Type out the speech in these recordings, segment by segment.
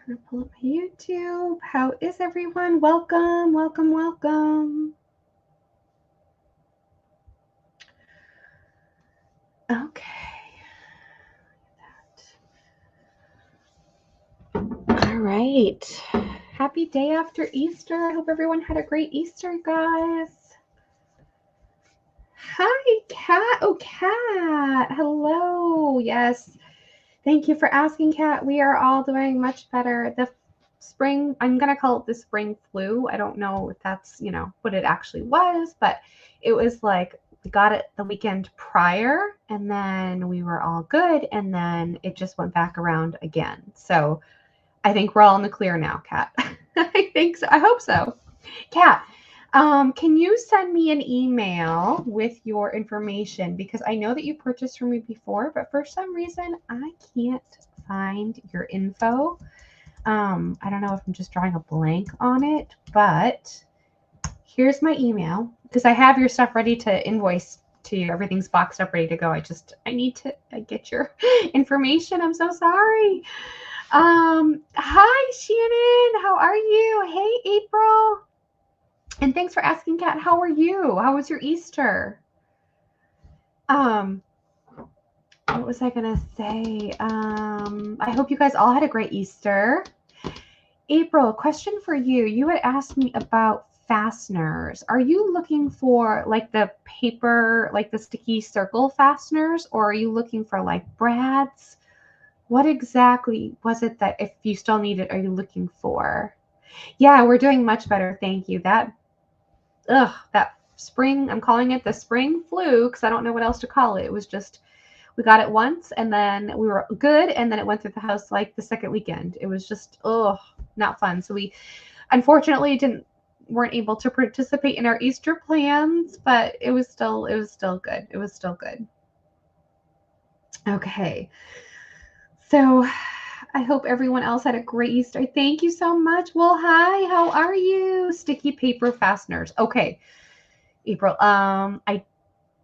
trying to pull up my YouTube. How is everyone? Welcome, welcome, welcome. Okay. All right. Happy day after Easter. I hope everyone had a great Easter, guys. Hi, Kat. Oh, Kat. Hello. Yes. Thank you for asking, Kat. We are all doing much better. The spring, I'm going to call it the spring flu. I don't know if that's, what it actually was, but it was like we got it the weekend prior and then we were all good and then it just went back around again. So I think we're all in the clear now, Kat. I think so. I hope so. Kat, can you send me an email with your information? Because I know that you purchased from me before, but for some reason I can't find your info. I don't know if I'm just drawing a blank on it, but here's my email because I have your stuff ready to invoice to you. Everything's boxed up, ready to go. I need to get your information. I'm so sorry. Hi, Shannon. How are you? Hey, April. And thanks for asking, Kat. How are you? How was your Easter? What was I gonna say? I hope you guys all had a great Easter. April, question for you. You had asked me about fasteners. Are you looking for like the paper, like the sticky circle fasteners, or are you looking for like brads? What exactly was it that, if you still need it, are you looking for? Yeah, we're doing much better. Thank you. That spring, I'm calling it the spring flu because I don't know what else to call it. It was just, we got it once and then we were good. And then it went through the house like the second weekend. It was just, not fun. So we unfortunately weren't able to participate in our Easter plans, but it was still good. It was still good. Okay. So I hope everyone else had a great Easter. Thank you so much. Well, hi, how are you? Sticky paper fasteners. Okay, April. I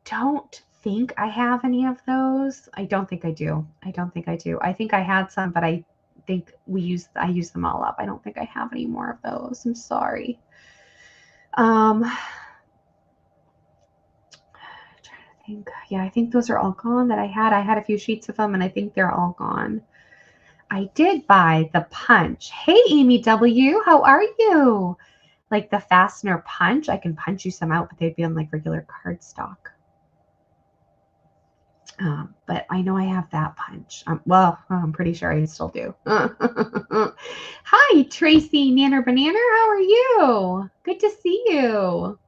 don't think I have any of those. I don't think I do. I think I had some, but I think I used them all up. I don't think I have any more of those. I'm sorry. I'm trying to think. Yeah, I think those are all gone that I had. I had a few sheets of them and I think they're all gone. I did buy the punch. Hey, Amy W., how are you? Like the fastener punch. I can punch you some out, but they'd be on like regular cardstock. But I know I have that punch. Well, I'm pretty sure I still do. Hi, Tracy Nanner Banana. How are you? Good to see you.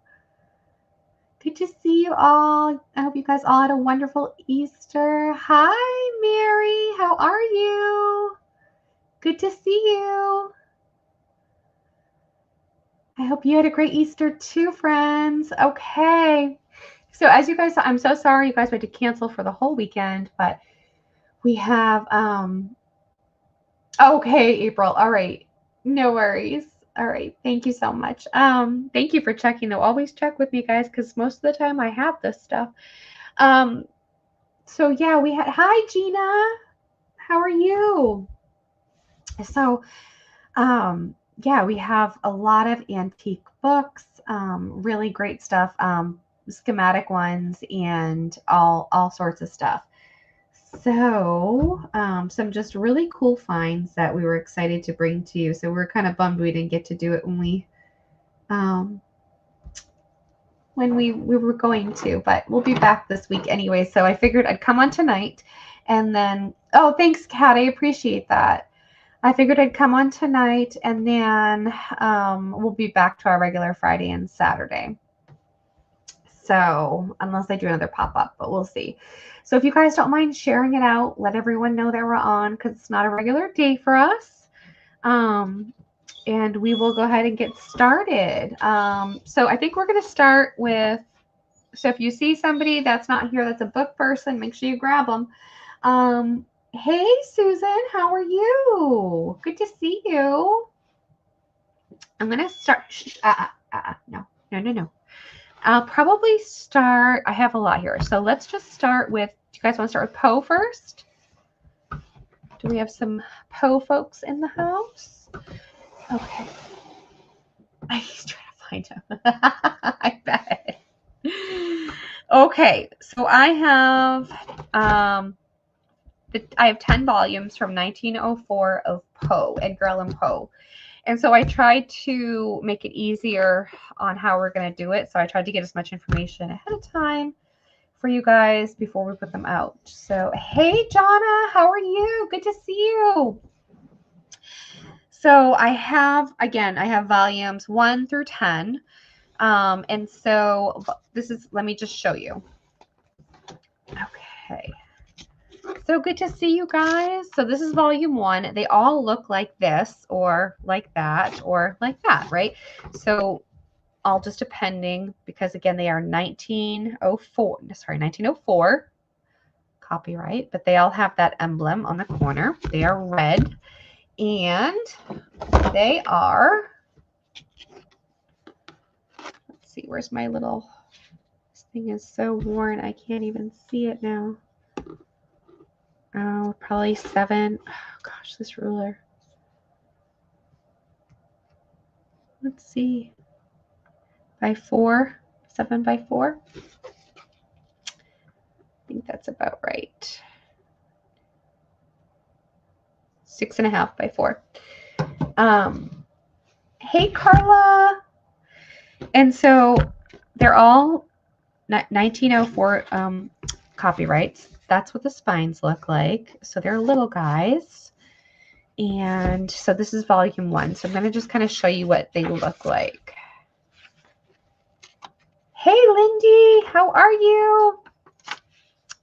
Good to see you all. I hope you guys all had a wonderful Easter. Hi, Mary. How are you? Good to see you. I hope you had a great Easter too, friends. Okay. So as you guys saw, I'm so sorry you guys had to cancel for the whole weekend, but we have okay, April. All right. No worries. All right. Thank you so much. Thank you for checking though. Always check with me, guys, because most of the time I have this stuff. So yeah, we had hi Gina. How are you? So yeah, we have a lot of antique books, really great stuff, schematic ones and all sorts of stuff. So some just really cool finds that we were excited to bring to you. So we're kind of bummed we didn't get to do it um, when we were going to, but we'll be back this week anyway. So I figured I'd come on tonight and then, oh, thanks, Kat. I appreciate that. I figured I'd come on tonight and then we'll be back to our regular Friday and Saturday. So unless I do another pop-up, but we'll see. So if you guys don't mind sharing it out, let everyone know that we're on because it's not a regular day for us. And we will go ahead and get started. So I think we're going to start with, so if you see somebody that's not here, that's a book person, make sure you grab them. Hey, Susan, how are you? Good to see you. I'm going to start. No. I'll probably start. I have a lot here. So let's just start with, do you guys want to start with Poe first? Do we have some Poe folks in the house? Okay. He's trying to find him. I bet. Okay, so I have 10 volumes from 1904 of Poe, Edgar Allan Poe. And so I tried to make it easier on how we're going to do it. So I tried to get as much information ahead of time for you guys before we put them out. So, hey, Jonna, how are you? Good to see you. So I have volumes 1 through 10. And so this is, let me just show you. Okay. So good to see you guys. So this is volume 1. They all look like this or like that or like that, right? So all just depending, because again, they are 1904 copyright, but they all have that emblem on the corner. They are red and they are, let's see, where's my little, this thing is so worn, I can't even see it now. Oh, probably 7. Oh gosh, this ruler. Let's see. By 4, 7 by 4. I think that's about right. 6.5 by 4. Hey, Carla. And so they're all 1904 copyrights. That's what the spines look like. So they're little guys. And so this is volume 1. So I'm going to just kind of show you what they look like. Hey, Lindy, how are you?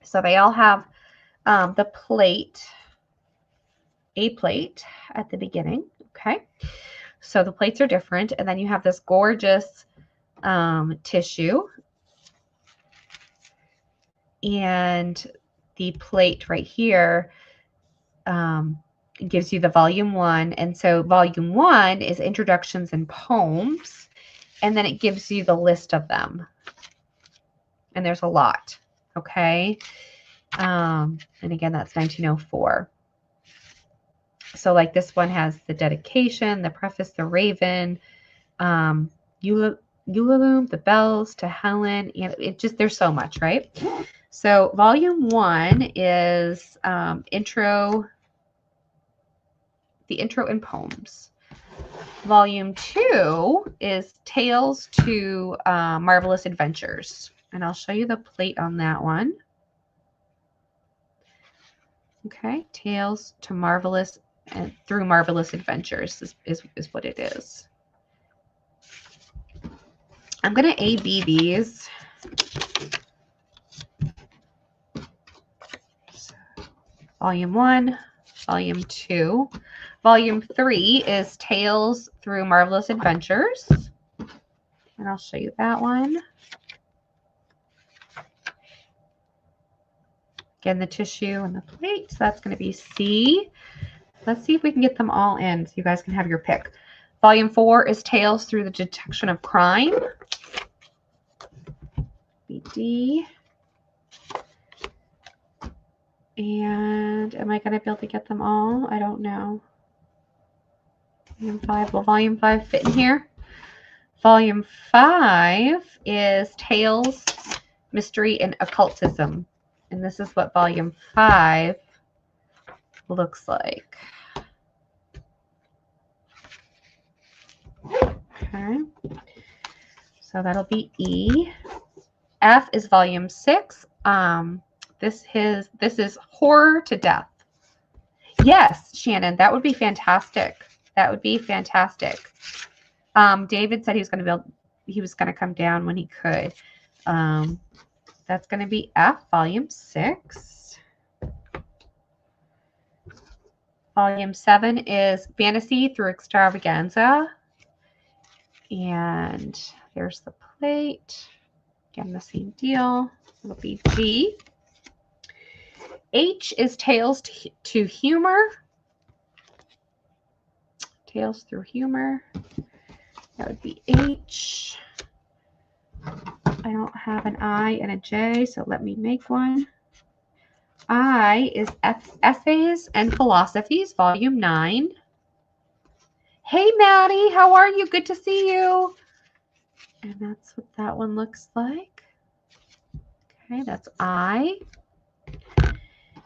So they all have the plate, a plate at the beginning. Okay. So the plates are different. And then you have this gorgeous tissue. And the plate right here gives you the volume 1. And so volume 1 is introductions and poems. And then it gives you the list of them. And there's a lot. Okay. And again, that's 1904. So like this one has the dedication, the preface, the raven, Eulalume, the bells to Helen, and it just, there's so much, right? So volume 1 is the intro and poems. Volume 2 is Tales to Marvelous Adventures. And I'll show you the plate on that one. Okay, Tales to Marvelous and through Marvelous Adventures is what it is. I'm going to A-B these. Volume 1, Volume 2. Volume 3 is Tales Through Marvelous Adventures. And I'll show you that one. Again, the tissue and the plate. So that's going to be C. Let's see if we can get them all in so you guys can have your pick. Volume 4 is Tales Through the Detection of Crime. D. And am I going to be able to get them all? I don't know. Volume 5. Will Volume 5 fit in here? Volume 5 is Tales, Mystery, and Occultism. And this is what Volume 5 looks like. Okay. So that'll be E. F is Volume 6. This is Horror to Death. Yes, Shannon, that would be fantastic. That would be fantastic. David said he was going to come down when he could. That's going to be F, Volume 6. Volume 7 is Fantasy Through Extravaganza. And there's the plate. Again, the same deal. It'll be G. H is Tales to Humor. Tales Through Humor. That would be H. I don't have an I and a J, so let me make one. I is Essays and Philosophies, Volume 9. Hey, Maddie, how are you? Good to see you. And that's what that one looks like. Okay, that's I.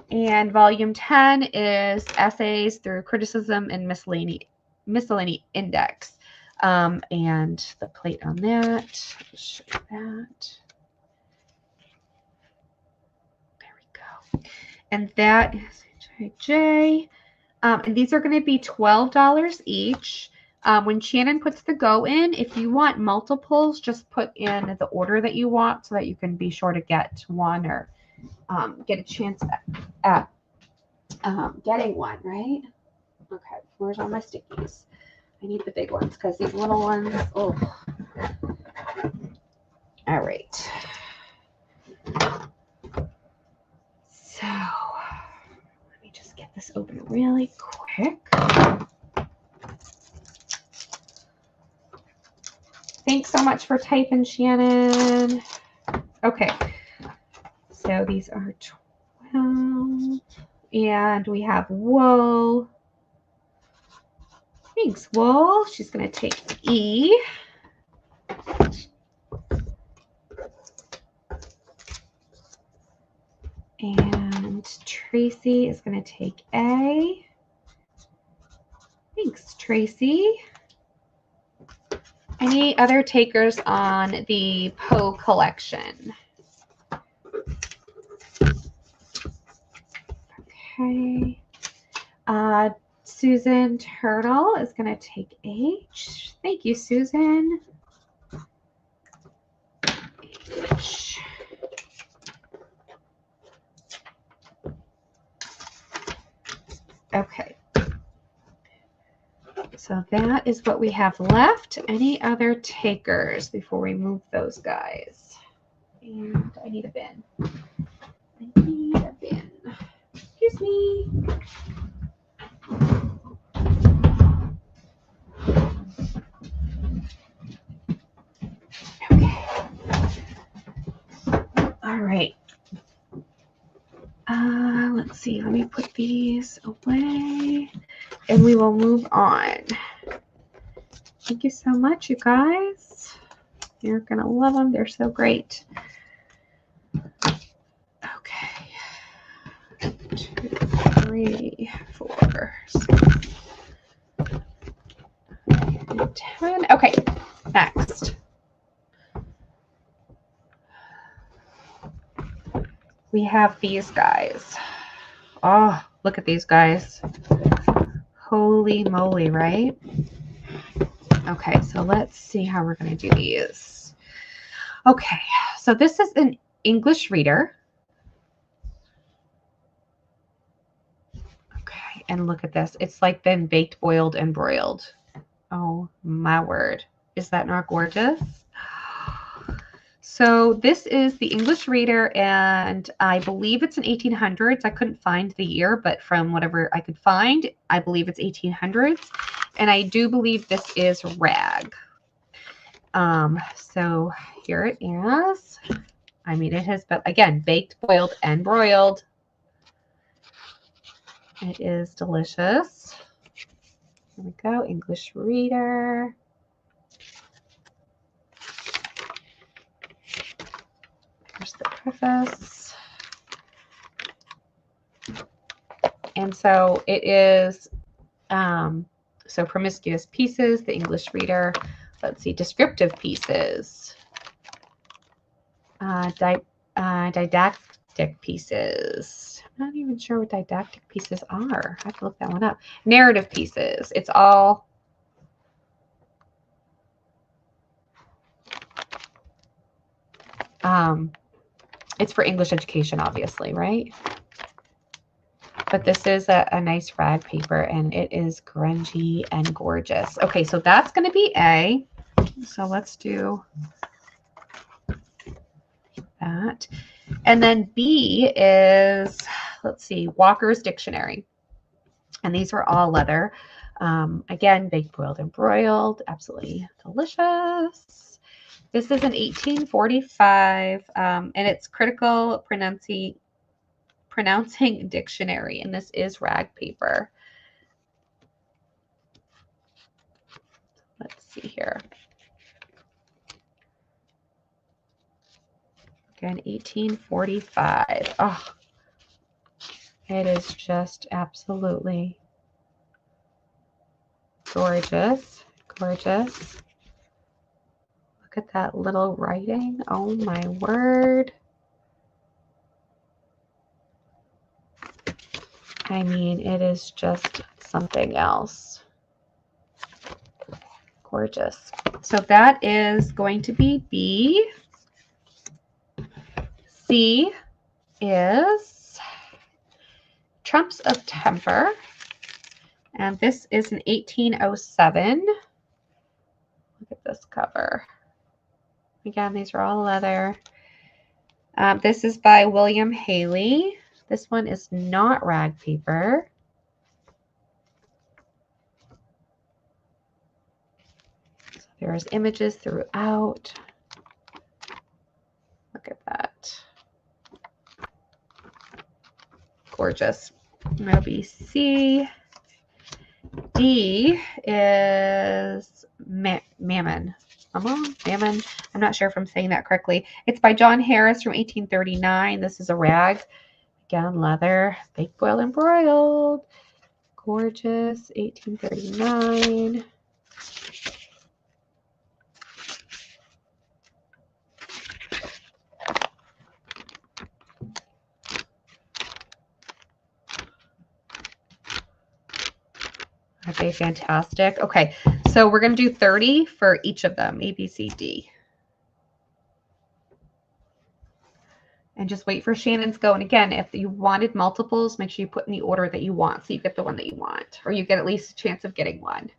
And Volume 10 is Essays through Criticism and Miscellany Index. And the plate on that, I'll show you that. There we go. And that is HIJ. And these are going to be $12 each. When Shannon puts the go in, if you want multiples, just put in the order that you want so that you can be sure to get one or get a chance at getting one, right? Okay, where's all my stickies? I need the big ones because these little ones, oh. All right. So let me just get this open really quick. Thanks so much for typing, Shannon. Okay, so these are 12, and we have wool. Thanks, wool. She's going to take E. And Tracy is going to take A. Thanks, Tracy. Any other takers on the Poe collection? Okay. Susan Turtle is going to take H. Thank you, Susan. H. Okay. So that is what we have left. Any other takers before we move those guys? And I need a bin. I need a bin. Excuse me. Okay. All right. Let's see. Let me put these away. And we will move on. Thank you so much, you guys. You're going to love them. They're so great. Okay. 2, 3, 4, 6, 10. Okay, next. We have these guys. Oh, look at these guys. Holy moly, right? Okay, so let's see how we're going to do these. Okay, so this is an English reader. Okay, and look at this. It's like been baked, boiled, and broiled. Oh, my word. Is that not gorgeous? So this is the English reader, and I believe it's in 1800s. I couldn't find the year, but from whatever I could find, I believe it's 1800s. And I do believe this is rag. So here it is. I mean, it has been, again, baked, boiled, and broiled. It is delicious. Here we go, English reader. Here's the preface. And so it is, so promiscuous pieces, the English reader. Let's see, descriptive pieces. Didactic pieces. I'm not even sure what didactic pieces are. I have to look that one up. Narrative pieces. It's all it's for English education, obviously, right? But this is a nice rag paper, and it is grungy and gorgeous. Okay, so that's going to be A. So let's do that. And then B is, let's see, Walker's Dictionary. And these were all leather. Again, baked, boiled, and broiled. Absolutely delicious. This is an 1845, and it's critical pronouncing dictionary, and this is rag paper. Let's see here. Again, 1845. Oh, it is just absolutely gorgeous. Gorgeous. Look at that little writing. Oh my word. I mean, it is just something else. Gorgeous. So that is going to be B. C is Trumps of Temper. And this is an 1807. Look at this cover. Again, these are all leather. This is by William Haley. This one is not rag paper. So there's images throughout. Look at that. Gorgeous. That'll be C. D is Mammon. Mammon. I'm not sure if I'm saying that correctly. It's by John Harris from 1839. This is a rag. Again, leather. Baked, boiled, and broiled. Gorgeous. 1839. Okay, fantastic. Okay, so we're going to do 30 for each of them, A, B, C, D. And just wait for Shannon's go. And again, if you wanted multiples, make sure you put in the order that you want so you get the one that you want, or you get at least a chance of getting one.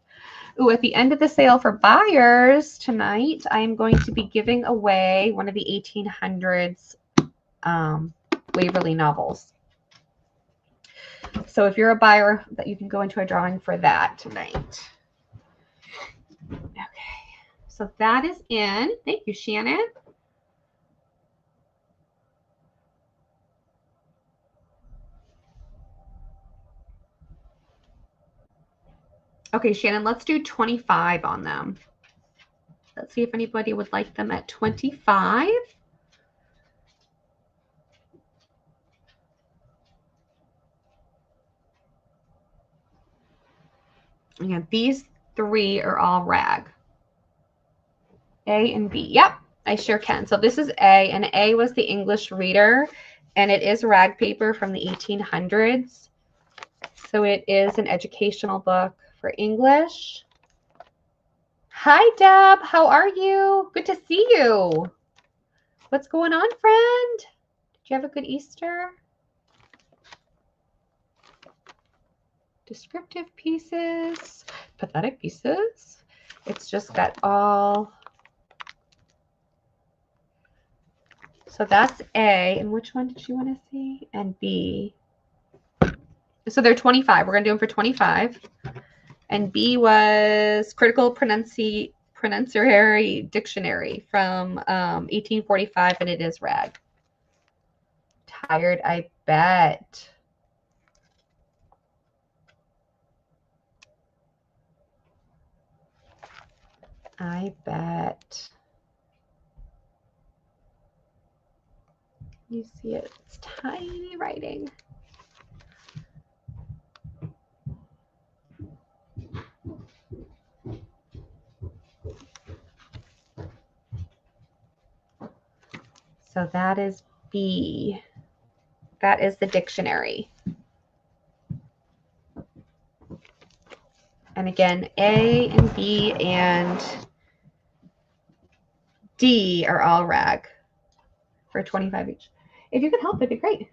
Ooh, at the end of the sale for buyers tonight, I am going to be giving away one of the 1800s Waverly novels. So if you're a buyer, that you can go into a drawing for that tonight. Okay, so that is in. Thank you, Shannon. Okay, Shannon, let's do 25 on them. Let's see if anybody would like them at 25. Again, these three are all rag. A and B. Yep, I sure can. So this is A, and A was the English Reader, and it is rag paper from the 1800s. So it is an educational book for English. Hi, Deb. How are you? Good to see you. What's going on, friend? Did you have a good Easter? Descriptive pieces, pathetic pieces. It's just got all. So that's A. And which one did you want to see? And B. So they're 25. We're going to do them for 25. And B was Critical Pronunciatory Dictionary from 1845, and it is rag. Tired, I bet. I bet. You see it? It's tiny writing. So that is B. That is the dictionary. And again, A and B and D are all rag for 25 each. If you could help, it'd be great.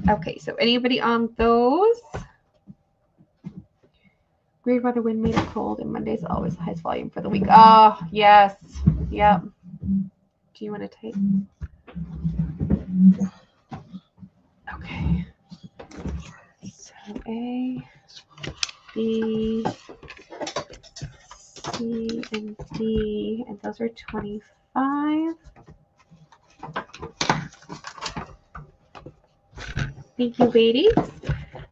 Okay, so anybody on those? Great weather, wind made it cold, and Monday's always the highest volume for the week. Oh, yes. Yep. Do you want to take? Okay. So A, B, C, and D, and those are 25. Thank you, ladies.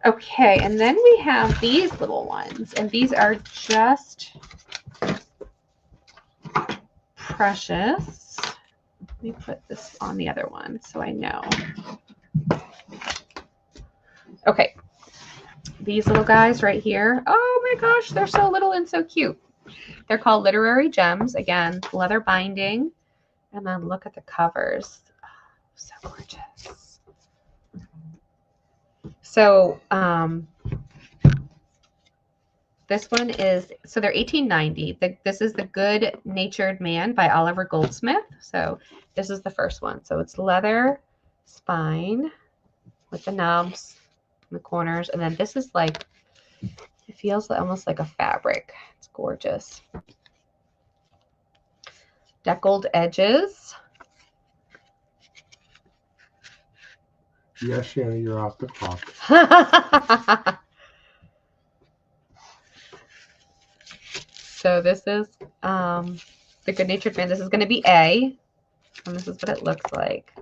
Okay, and then we have these little ones, and these are just precious. Let me put this on the other one so I know. Okay, these little guys right here. Oh my gosh, they're so little and so cute. They're called Literary Gems. Again, leather binding. And then look at the covers. Oh, so gorgeous. So this one is, so they're 1890. This is The Good Natured Man by Oliver Goldsmith. So this is the first one. So it's leather spine with the knobs in the corners. And then this is like, it feels almost like a fabric. It's gorgeous. Deckled edges. Yes, Shanna, you're off the clock. So this is The Good Natured Man. This is going to be A, and this is what it looks like.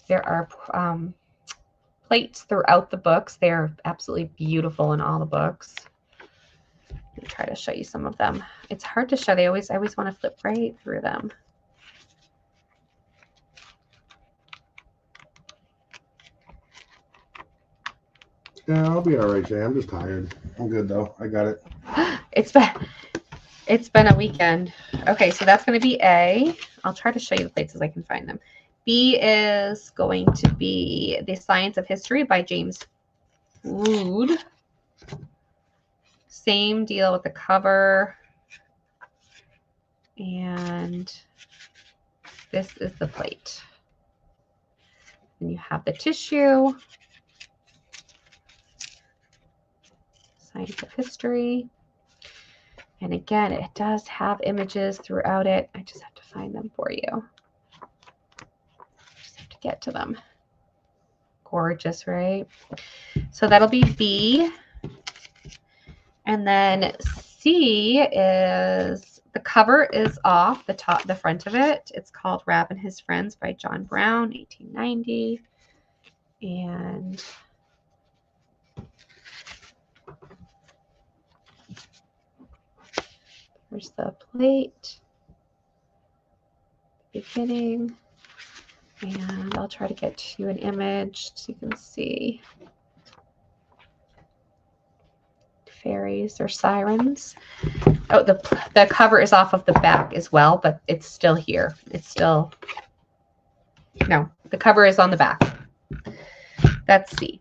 There are plates throughout the books. They're absolutely beautiful in all the books. Let me try to show you some of them. It's hard to show. I always want to flip right through them. Yeah, I'll be all right, Shay. I'm just tired. I'm good though. I got it. It's been a weekend. Okay, so that's going to be A. I'll try to show you the plates as I can find them. B is going to be The Science of History by James Wood. Same deal with the cover. And this is the plate. And you have the tissue. Science of History. And again, it does have images throughout it. I just have to find them for you. Just have to get to them. Gorgeous, right? So that'll be B. And then C is, the cover is off the front of it. It's called Rab and His Friends by John Brown, 1890. And here's the plate, beginning, and I'll try to get you an image so you can see. Fairies or sirens. Oh, the cover is off of the back as well, but it's still here. It's still, no, the cover is on the back. That's C.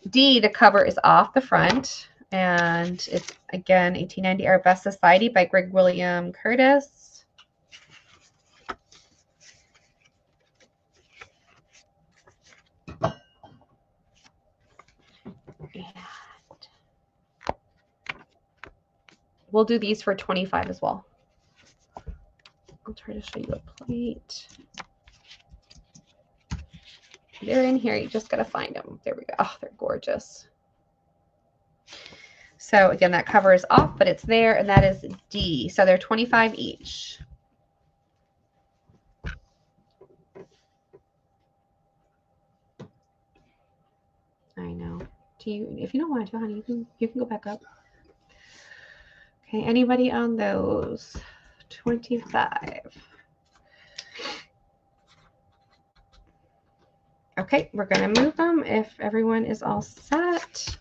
D, the cover is off the front. And it's, again, 1890, Our Best Society by Greg William Curtis. And we'll do these for 25 as well. I'll try to show you a plate. They're in here. You just got to find them. There we go. Oh, they're gorgeous. So again, that cover is off, but it's there, and that is D. So they're 25 each. I know. If you don't want to, honey, you can go back up. Okay, anybody on those? 25. Okay, we're going to move them if everyone is all set.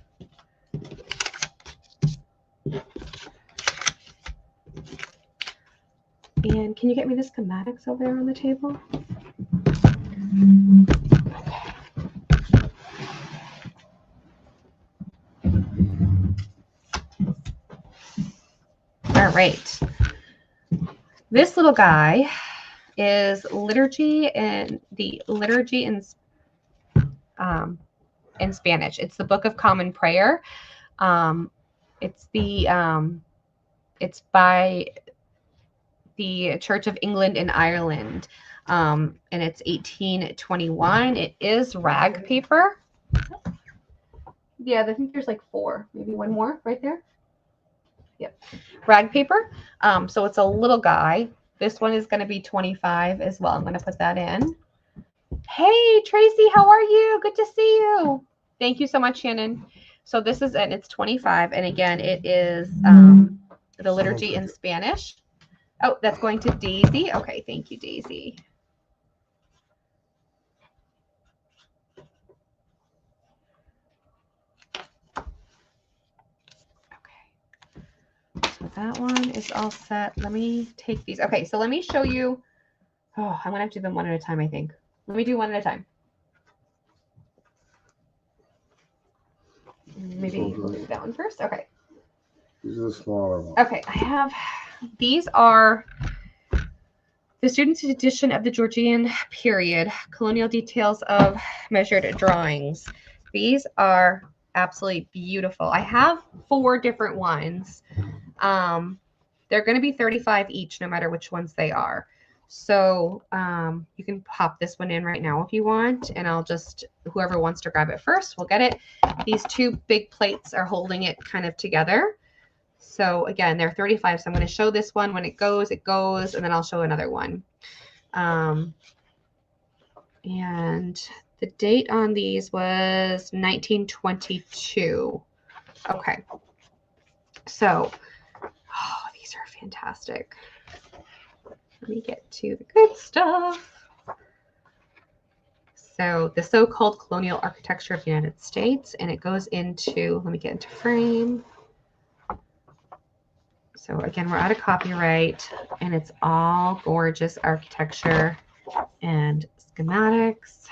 And can you get me the schematics over there on the table? All right. This little guy is liturgy and the liturgy in Spanish. It's the Book of Common Prayer. It's by the Church of England and Ireland, and it's 1821. It is rag paper. Yeah, I think there's like 4, maybe one more right there. Yep. Rag paper. So it's a little guy. This one is going to be 25 as well. I'm going to put that in. Hey, Tracy, how are you? Good to see you. Thank you so much, Shannon. So this is it. It's 25. And again, it is the liturgy in Spanish. Oh, that's going to Daisy. Okay, thank you, Daisy. Okay. So that one is all set. Let me take these. Okay, so let me show you. Oh, I'm going to have to do them one at a time, I think. Let me do one at a time. Maybe we'll do that one first. Okay. These are the smaller ones. Okay, I have, these are the student's edition of the Georgian period, colonial details of measured drawings. These are absolutely beautiful. I have 4 different ones. They're going to be 35 each, no matter which ones they are. So you can pop this one in right now if you want, and I'll just, whoever wants to grab it first, will get it. These 2 big plates are holding it kind of together. So again, they're 35. So I'm going to show this one. When it goes, and then I'll show another one. And the date on these was 1922. Okay. So, oh, these are fantastic. Let me get to the good stuff. So the so-called colonial architecture of the United States, and it goes into, let me get into frame. So again, we're out of copyright, and it's all gorgeous architecture and schematics.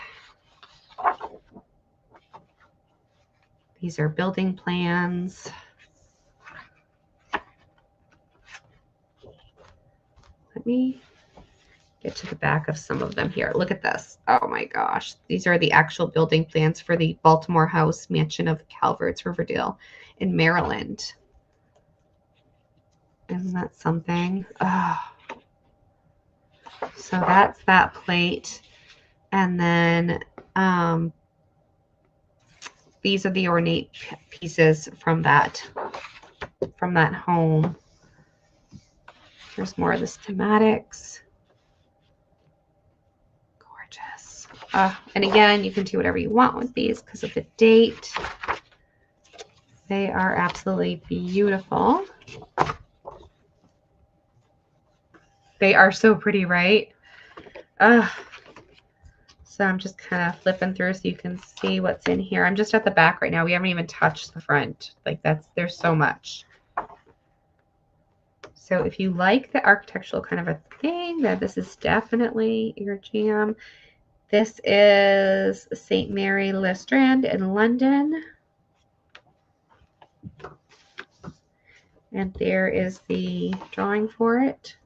These are building plans. Let me get to the back of some of them here. Look at this. Oh my gosh. These are the actual building plans for the Baltimore House Mansion of Calvert's, Riverdale in Maryland. Isn't that something? Oh. So that's that plate. And then these are the ornate pieces from that home. There's more of the schematics. Gorgeous. And again, you can do whatever you want with these because of the date. They are absolutely beautiful. They are so pretty, right? So I'm just kind of flipping through so you can see what's in here. I'm just at the back right now. We haven't even touched the front. Like there's so much. So if you like the architectural kind of a thing, then this is definitely your jam. This is St. Mary Le Strand in London. And there is the drawing for it.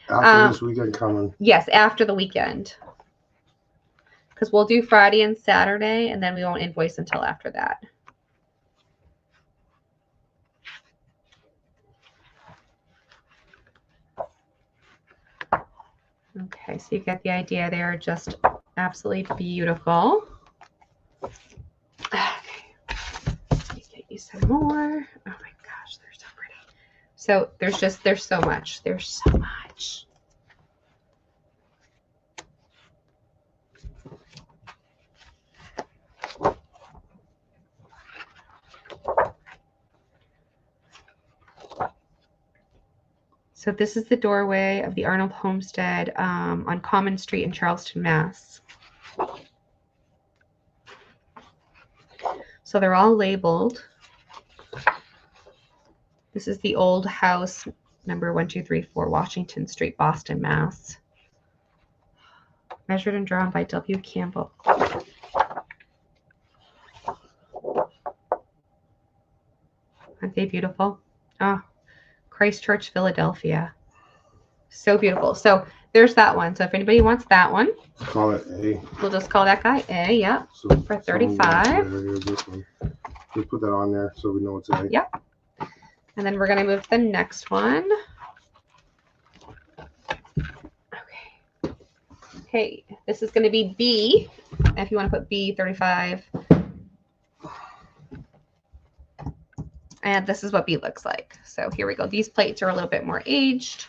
After this weekend coming. Yes, after the weekend. Because we'll do Friday and Saturday, and then we won't invoice until after that. Okay, so you get the idea. They are just absolutely beautiful. Okay, let me get you some more. Oh my gosh, they're so pretty. So there's so much. There's so much. So this is the doorway of the Arnold Homestead on Common Street in Charleston, Mass. So they're all labeled. This is the old house, number 1234 Washington Street, Boston, Mass. Measured and drawn by W. Campbell. Aren't they beautiful? Oh. Christchurch, Philadelphia. So beautiful. So there's that one. So if anybody wants that one, call it A. We'll just call that guy A. Yep. So for 35. This one. Just put that on there so we know it's A. Yep. And then we're going to move to the next one. Okay. Okay. This is going to be B. If you want to put B, 35. And this is what B looks like. So here we go. These plates are a little bit more aged.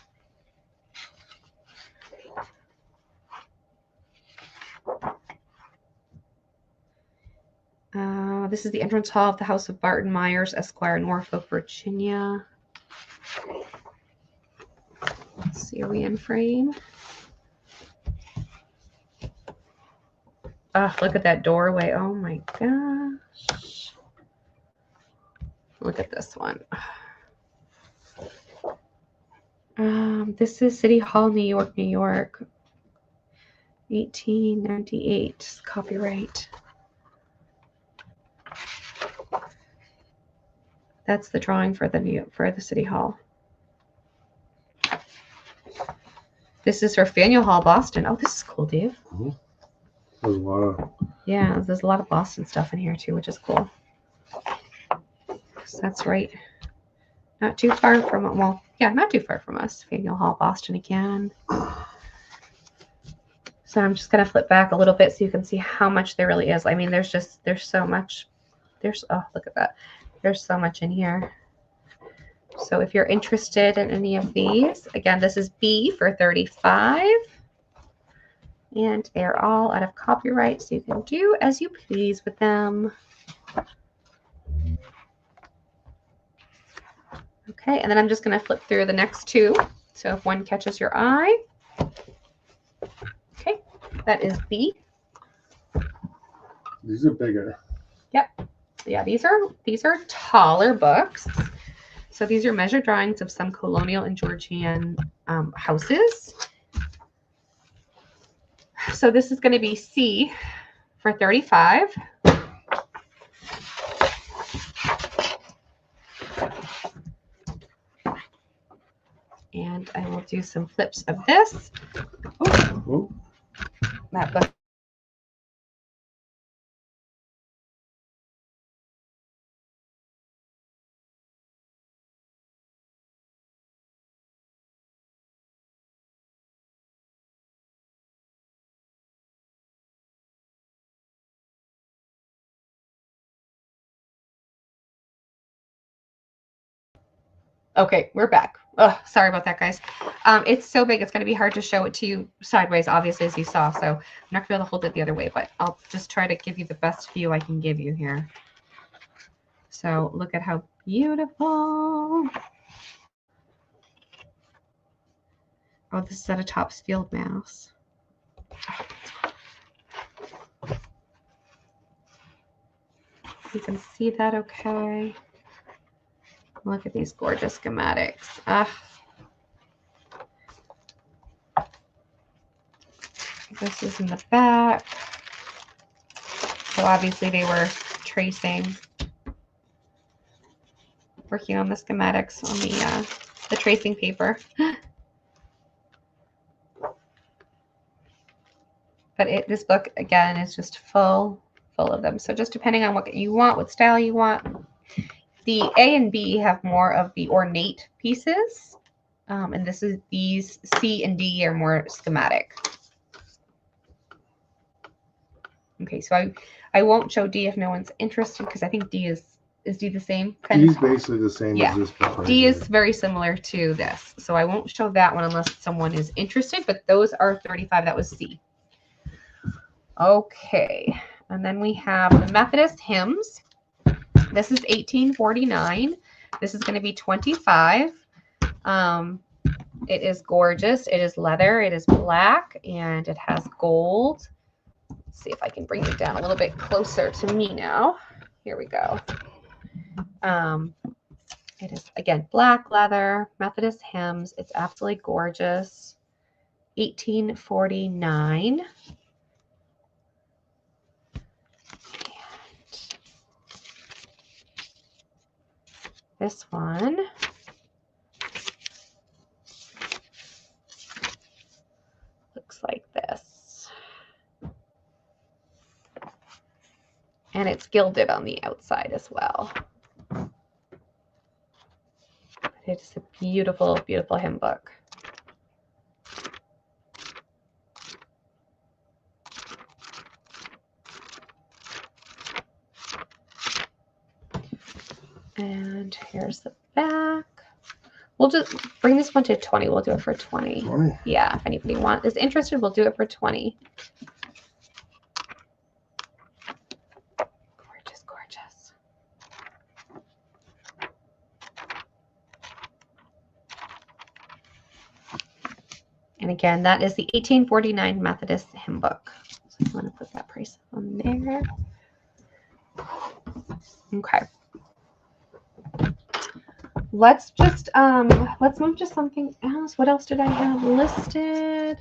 This is the entrance hall of the House of Barton Myers, Esquire, Norfolk, Virginia. Let's see, are we in frame? Oh, look at that doorway. Oh my gosh. Look at this one. This is City Hall, New York, New York. 1898, copyright. That's the drawing for the City Hall. This is for Faneuil Hall, Boston. Oh, this is cool, Dave. Mm-hmm. There's a lot of... Yeah, there's a lot of Boston stuff in here too, which is cool. So that's right. Not too far from, well, yeah, not too far from us. Faneuil Hall, Boston again. So I'm just going to flip back a little bit so you can see how much there really is. I mean, there's so much. Oh, look at that. There's so much in here. So if you're interested in any of these, again, this is B for 35. And they're all out of copyright, so you can do as you please with them. Okay, and then I'm just going to flip through the next two. So if one catches your eye. Okay, that is B. These are bigger. Yep. Yeah, these are taller books. So these are measured drawings of some colonial and Georgian houses. So this is going to be C for 35. And I will do some flips of this. Oh, that book. Okay, we're back. Oh, sorry about that, guys. It's so big, it's going to be hard to show it to you sideways, obviously, as you saw. So I'm not going to be able to hold it the other way, but I'll just try to give you the best view I can give you here. So look at how beautiful. Oh, this is at a Topsfield, Mass. You can see that okay. Look at these gorgeous schematics. This is in the back. So obviously they were tracing, working on the schematics on the tracing paper. But this book, again, is just full of them. So just depending on what you want, what style you want. The A and B have more of the ornate pieces. And these C and D are more schematic. Okay, so I won't show D if no one's interested, because I think D is D the same? D is basically the same as this book right D here. is very similar to this. So I won't show that one unless someone is interested, but those are 35. That was C. Okay, and then we have the Methodist hymns. This is 1849. This is going to be 25. It is gorgeous. It is leather. It is black, and it has gold. Let's see if I can bring it down a little bit closer to me now. Here we go. It is, again, black leather, Methodist hymns. It's absolutely gorgeous. 1849. This one looks like this. And it's gilded on the outside as well. It's a beautiful, beautiful hymn book. And And here's the back. We'll just bring this one to 20. We'll do it for 20. 20? Yeah, if anybody is interested, we'll do it for 20. Gorgeous, gorgeous. And again, that is the 1849 Methodist hymn book. So I'm going to put that price on there. Okay. Let's move to something else. What else did I have listed?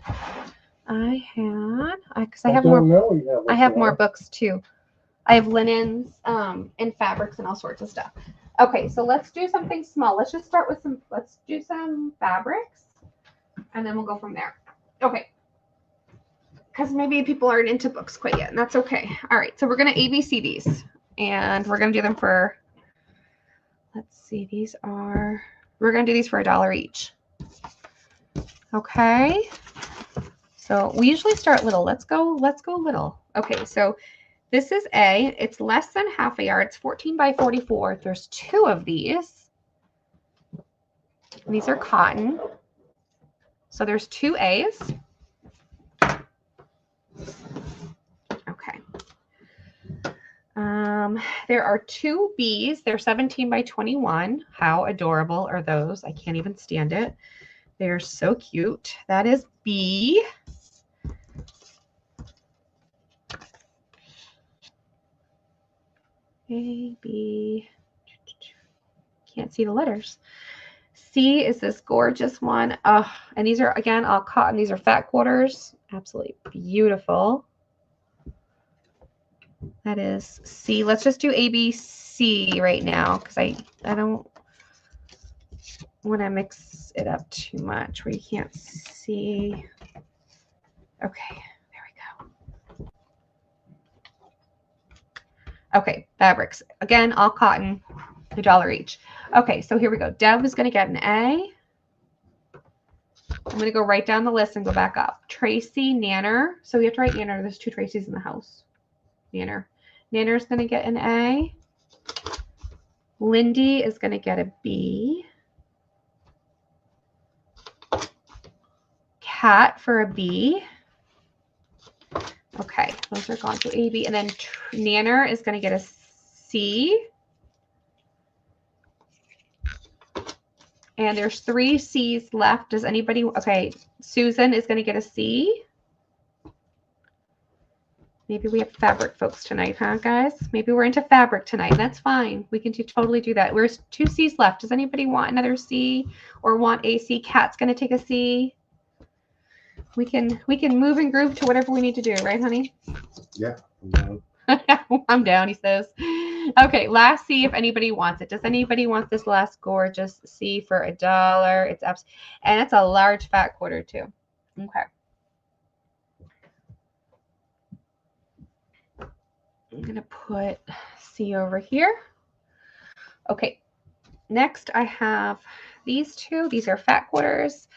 Because I have more books too. I have linens, and fabrics and all sorts of stuff. Okay, so let's do something small. Let's just start with let's do some fabrics, and then we'll go from there. Okay. Because maybe people aren't into books quite yet, and that's okay. All right, so we're going to ABC these, and we're going to do them for, let's see, we're going to do these for $1 each. Okay. So we usually start little. Let's go little. Okay, so this is A. It's less than half a yard. It's 14 by 44. There's 2 of these. These are cotton. So there's 2 A's. Okay. There are 2 B's. They're 17 by 21. How adorable are those? I can't even stand it. They're so cute. That is B. A, B. Can't see the letters. C is this gorgeous one. And these are, again, all cotton. These are fat quarters. Absolutely beautiful. That is C. Let's just do ABC right now because I don't want to mix it up too much where you can't see. Okay, there we go. Okay, fabrics. Again, all cotton, $1 each. Okay, so here we go. Deb is going to get an A. I'm going to go right down the list and go back up. Tracy, Nanner. So we have to write Nanner. There's 2 Tracys in the house. Nanner. Nanner's going to get an A. Lindy is going to get a B. Cat for a B. Okay, those are gone to A, B. And then Nanner is going to get a C. And there's 3 C's left. Does anybody? Okay, Susan is going to get a C. Maybe we have fabric folks tonight, huh, guys? Maybe we're into fabric tonight. That's fine. We can totally do that. There's 2 C's left. Does anybody want another C or want a C? Kat's going to take a C. We can move and groove to whatever we need to do, right, honey? Yeah, I'm down. I'm down, he says. Okay, last C if anybody wants it. Does anybody want this last gorgeous C for $1? It's and it's a large fat quarter too. Okay. I'm going to put C over here. Okay. Next, I have these 2. These are fat quarters.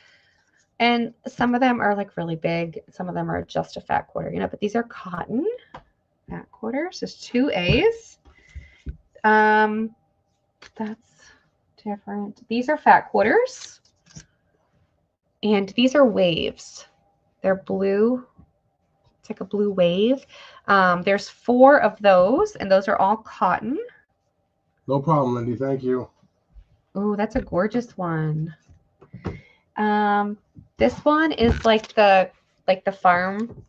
And some of them are like really big. Some of them are just a fat quarter, you know, but these are cotton fat quarters. There's 2 A's. That's different. These are fat quarters. And these are waves. They're blue. It's like a blue wave. There's 4 of those, and those are all cotton. No problem, Lindy. Thank you. Oh, that's a gorgeous one. This one is like the farm,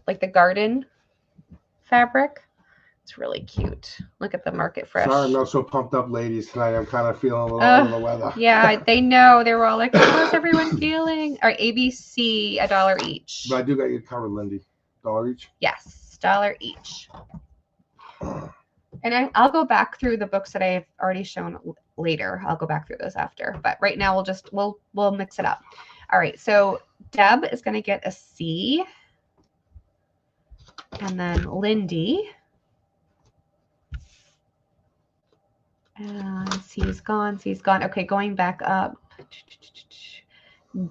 like the garden fabric. It's really cute. Look at the Market Fresh. Sorry, I'm not so pumped up, ladies, tonight. I'm kind of feeling a little under the weather. Yeah, they know. They were all like, how's everyone feeling? All right, ABC, $1 each. But I do got you covered, Lindy. $1 each? Yes, $1 each. And I'll go back through the books that I've already shown later. I'll go back through those after. But right now we'll mix it up. All right, so Deb is going to get a C. And then Lindy. And C's gone, C's gone. Okay, going back up.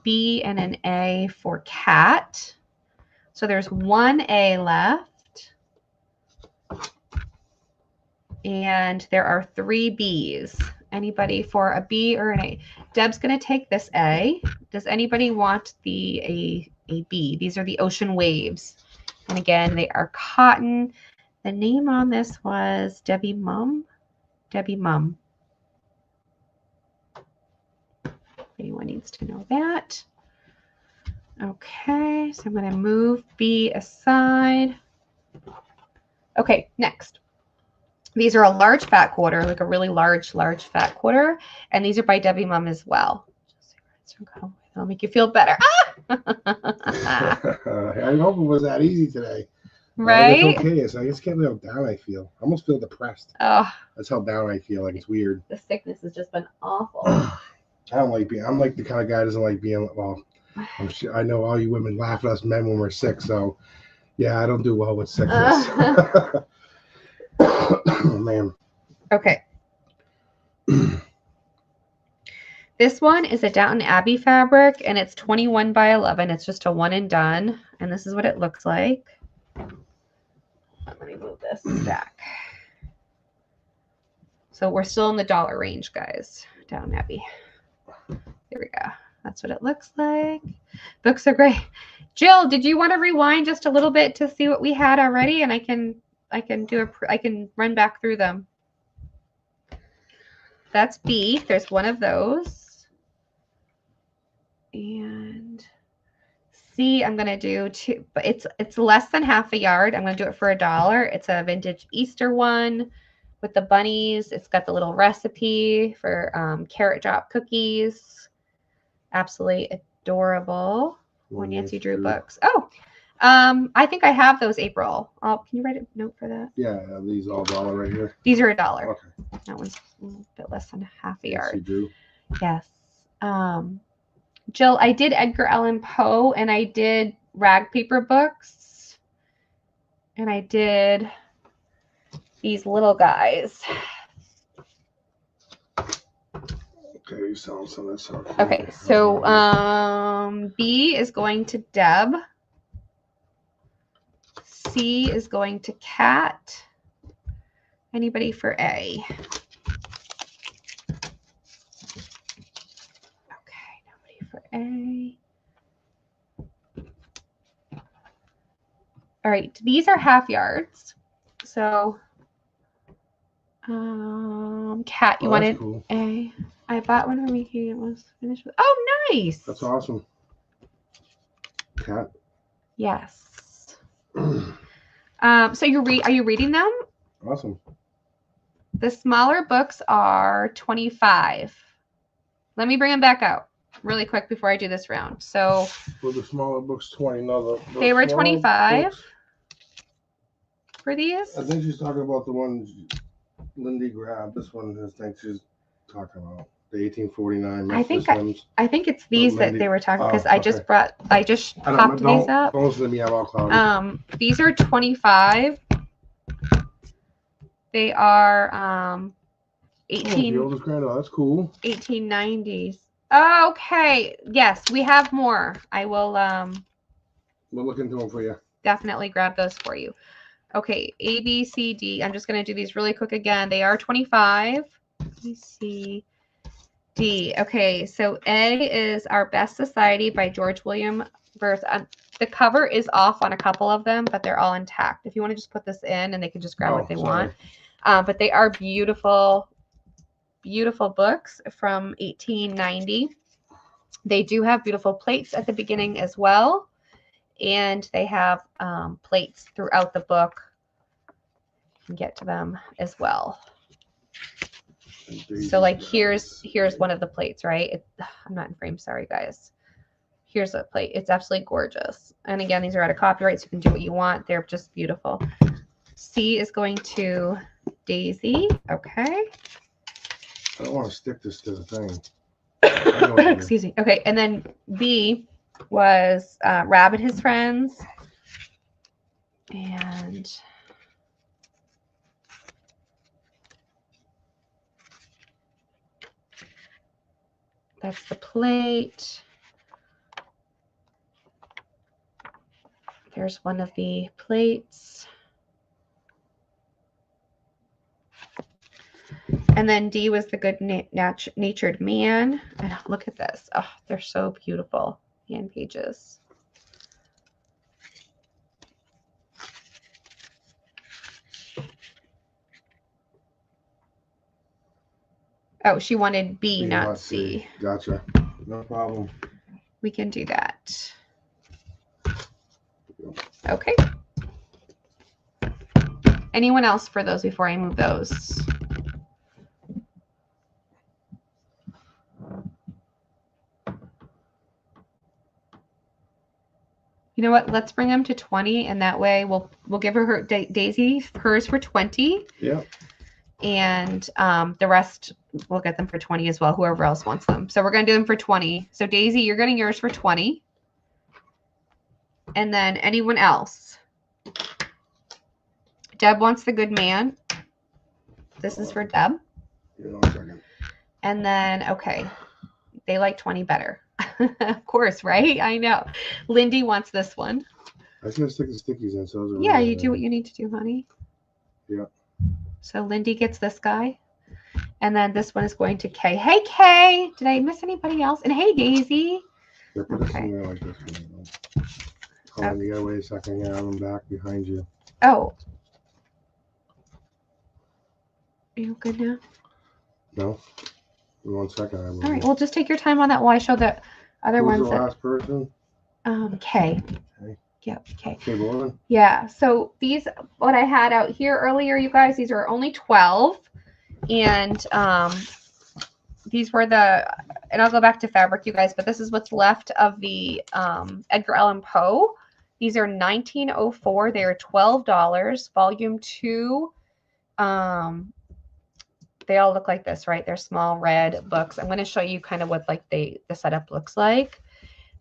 B and an A for Cat. So there's 1 A left. And there are 3 B's. Anybody for a B or an A? Deb's going to take this A. Does anybody want a B? These are the ocean waves. And again, they are cotton. The name on this was Debbie Mum. Debbie Mum. Anyone needs to know that. Okay, so I'm going to move B aside. Okay, next. These are a large fat quarter, like a really large fat quarter. And these are by Debbie Mum as well. That'll make you feel better. I hope it was that easy today. Right? It's okay. I just can't believe how down I feel. I almost feel depressed. Oh, that's how down I feel. Like, it's weird. The sickness has just been awful. I don't like being. I'm like the kind of guy that doesn't like being. Well, I'm sure I know all you women laugh at us men when we're sick. So, yeah, I don't do well with sickness. Oh, man. Okay. This one is a Downton Abbey fabric, and it's 21 by 11. It's just a one and done, and this is what it looks like. Let me move this back. So we're still in the dollar range, guys. Downton Abbey. There we go. That's what it looks like. Books are great. Jill, did you want to rewind just a little bit to see what we had already, and I can run back through them. That's B. There's one of those. And C, I'm going to do 2, but it's less than half a yard. I'm going to do it for $1. It's a vintage Easter one with the bunnies. It's got the little recipe for carrot drop cookies. Absolutely adorable. When Nancy Drew books. Oh, I think I have those, April. Can you write a note for that? Yeah, these all $1 right here. These are $1. Okay. That one's a little bit less than half a yard. Yes, you do. Yes. Jill, I did Edgar Allan Poe, and I did rag paper books, and I did these little guys. Okay, you selling some of this. Okay, so B is going to Deb. C is going to Kat. Anybody for A? A. All right, these are half yards. So, Kat, you wanted cool. A. I bought one for me. It was finished with. Oh, nice. That's awesome. Kat. Yes. So are you reading them? Awesome. The smaller books are 25. Let me bring them back out really quick before I do this round. So for the smaller books, 20. No, they were 25 for these. I think she's talking about the ones Lindy grabbed. This one, I think she's talking about the 1849. I think it's these that they were talking, because I just popped these up. Don't listen to me. I'm all cloudy. These are 25. They are 18. Oh, the oldest grandma. That's cool. 1890s. Okay. Yes, we have more. I will we'll look into them for you. Definitely grab those for you. Okay, A, B, C, D. I'm just going to do these really quick again. They are 25. B, C, D. Okay, so A is Our Best Society by George William Worth. The cover is off on a couple of them, but they're all intact. If you want to just put this in, and they can just grab what they want. But they are beautiful, beautiful books from 1890. They do have beautiful plates at the beginning as well, and they have plates throughout the book. You can get to them as well. So like here's one of the plates, right? I'm not in frame, sorry guys. Here's a plate. It's absolutely gorgeous. And again, these are out of copyright, so you can do what you want. They're just beautiful. C is going to Daisy. Okay. I don't want to stick this to the thing. Excuse me. Okay, and then B was Rab and His Friends. And that's the plate. There's one of the plates. And then D was the good natured man. And look at this. Oh, they're so beautiful. Hand pages. Oh, she wanted B, not C. Gotcha. No problem. We can do that. Okay. Anyone else for those before I move those? You know what? Let's bring them to 20, and that way we'll give her Daisy hers for 20. Yeah. And the rest we'll get them for 20 as well, whoever else wants them. So we're going to do them for 20. So Daisy, you're getting yours for 20. And then anyone else? Deb wants the good man. This is for Deb. Hold on a second. And then, okay, they like 20 better. Of course, right? I know. Lindy wants this one. I was going to stick the stickies in. So yeah, you do what you need to do, honey. Yeah. So Lindy gets this guy. And then this one is going to Kay. Hey, Kay. Did I miss anybody else? And hey, Daisy. Yeah, put this in there like this. Hold on, you gotta wait a second. Yeah, I'm back behind you. Oh. Are you good now? No. 1 second. All right. Well, just take your time on that while I show the other Who's ones. the last person? Kay. Okay. Yep. Okay. Okay, Lauren. Yeah. So these, what I had out here earlier, you guys, these are only 12. And these were and I'll go back to fabric, you guys, but this is what's left of the Edgar Allan Poe. These are 1904. They are $12. Volume 2. They all look like this, right? They're small red books. I'm going to show you kind of what like the setup looks like.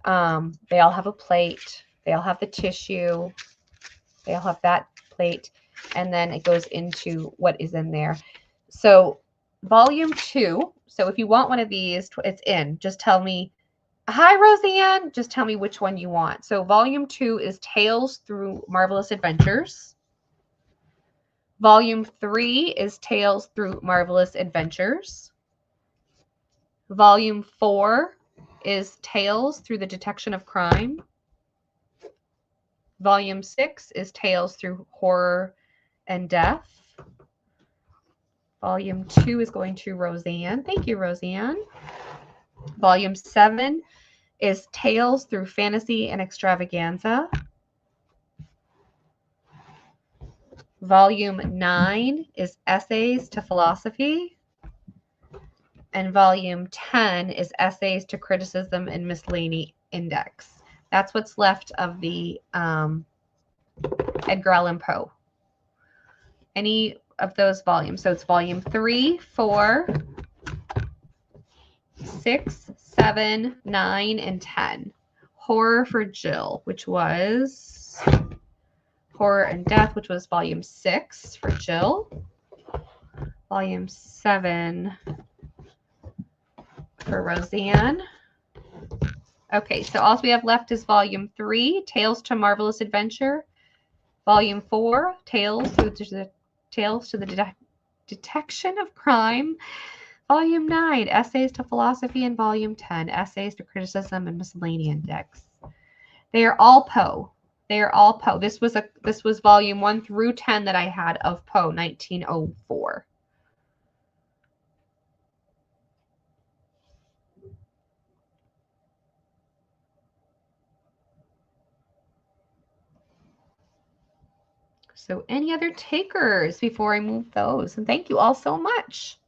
They all have a plate. They all have the tissue. They all have that plate. And then it goes into what is in there. So volume 2. So if you want one of these, it's in. Just tell me, hi, Roseanne. Just tell me which one you want. So volume 2 is Tales Through Marvelous Adventures. Volume 3 is Tales Through Marvelous Adventures. Volume 4 is Tales Through the Detection of Crime. Volume 6 is Tales Through Horror and Death. Volume 2 is going to Roseanne. Thank you, Roseanne. Volume 7 is Tales Through Fantasy and Extravaganza. Volume 9 is Essays to Philosophy. And Volume 10 is Essays to Criticism and Miscellany Index. That's what's left of the Edgar Allan Poe. Any of those volumes. So it's volume 3, 4, 6, 7, 9, and 10. Horror for Jill, which was Horror and Death, which was volume 6 for Jill. Volume 7 for Roseanne. Okay, so all we have left is volume 3, Tales to Marvelous Adventure. Volume 4, Tales to the Detection of Crime. Volume 9, Essays to Philosophy. And Volume 10, Essays to Criticism and Miscellany Index. They are all Poe. They are all Poe. This was volume 1 through 10 that I had of Poe, 1904. So any other takers before I move those? And thank you all so much.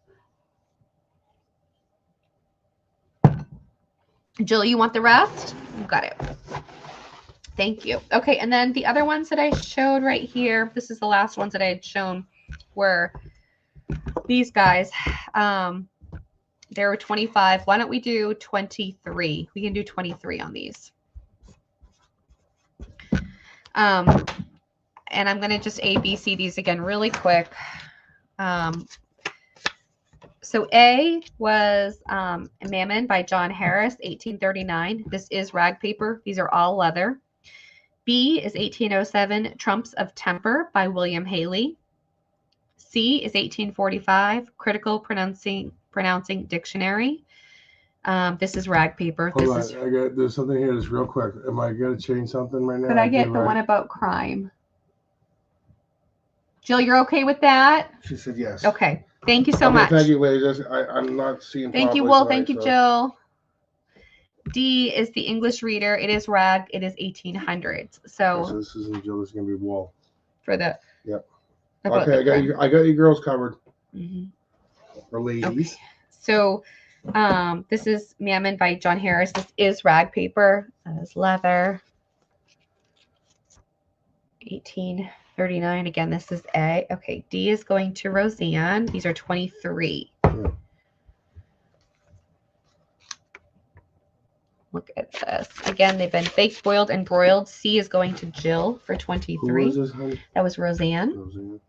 Jill, you want the rest? You got it. Thank you. Okay, and then the other ones that I showed right here, this is the last ones that I had shown, were these guys. There were 25. Why don't we do 23? We can do 23 on these. And I'm going to just ABC these again really quick. So A was Mammon by John Harris, 1839. This is rag paper. These are all leather. B is 1807, Trumps of Temper by William Haley. C is 1845, Critical Pronouncing Dictionary. This is rag paper. Hold on, there's something here that's real quick. Am I gonna change something right now? Could I get the one about crime? Jill, you're okay with that? She said yes. Okay. Thank you so much. Thank you, ladies. I'm not seeing. Thank you, Will. Thank you, Jill. D is the English reader. It is rag. It is 1800s. So this isn't Jill. This is gonna be Will. For the. Yep. Okay, I got you girls covered. For ladies. Okay. So, this is Mammon by John Harris. This is rag paper. That is leather. 1839. Again, this is A. Okay, D is going to Roseanne. These are 23. Yeah. Look at this. Again, they've been baked, boiled, and broiled. C is going to Jill for 23. Who was this, honey? That was Roseanne.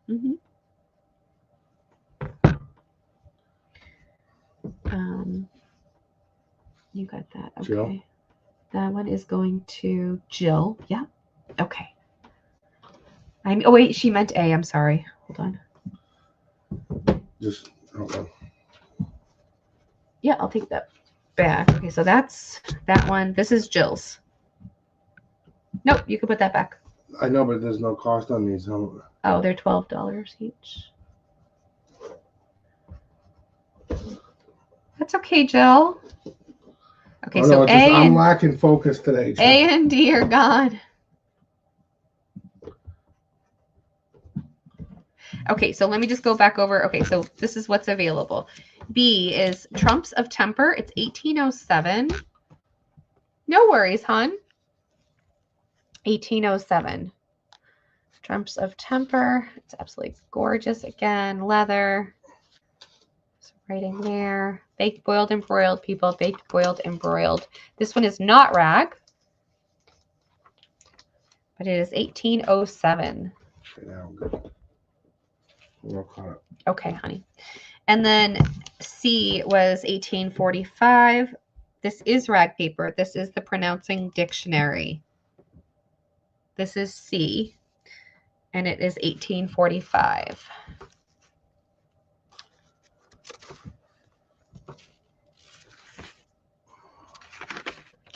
You got that. Okay. Jill? That one is going to Jill. Yeah. Okay. Oh wait, she meant A. I'm sorry. Hold on. Just hold on. Yeah, I'll take that back. Okay, so that's that one. This is Jill's. Nope, you can put that back. I know, but there's no cost on these. Oh, they're $12 each. That's okay, Jill. Okay, so I'm lacking focus today, Jill. A and D are gone. Okay, so let me just go back over. Okay, so this is what's available. B is Trumps of Temper. It's 1807. No worries, hon. 1807. Trumps of Temper. It's absolutely gorgeous. Again, leather. So writing there. Baked, boiled, and broiled, people. Baked, boiled, and broiled. This one is not rag, but it is 1807. Yeah, good. Okay, honey. And then C was 1845. This is rag paper. This is the Pronouncing Dictionary. This is C, and it is 1845.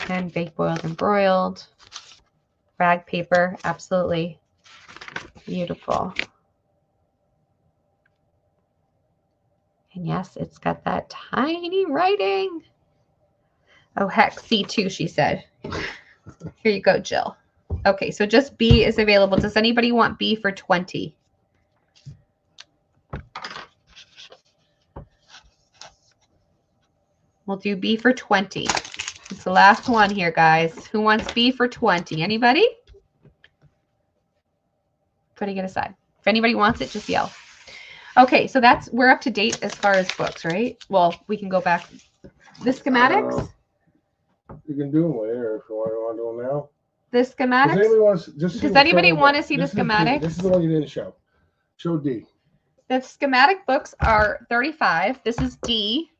And baked, boiled, and broiled. Rag paper, absolutely beautiful. And yes, it's got that tiny writing. Oh, heck, C2, she said. Here you go, Jill. Okay, so just B is available. Does anybody want B for 20? We'll do B for 20. It's the last one here, guys. Who wants B for 20? Anybody? Putting it aside. If anybody wants it, just yell. Okay, so we're up to date as far as books, right? Well, we can go back. The schematics? You can do them later if you want to do them now. The schematics? Does anybody want to see the schematics? This is the one you didn't show. Show D. The schematic books are $35. This is D.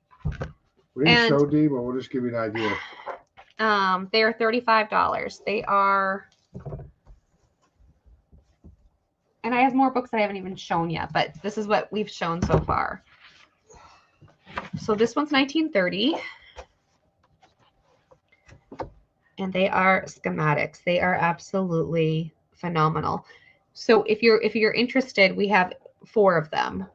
We didn't show D, but we'll just give you an idea. They are $35. They are... And I have more books that I haven't even shown yet, but this is what we've shown so far. So this one's 1930. And they are schematics. They are absolutely phenomenal. So if you're interested, we have 4 of them.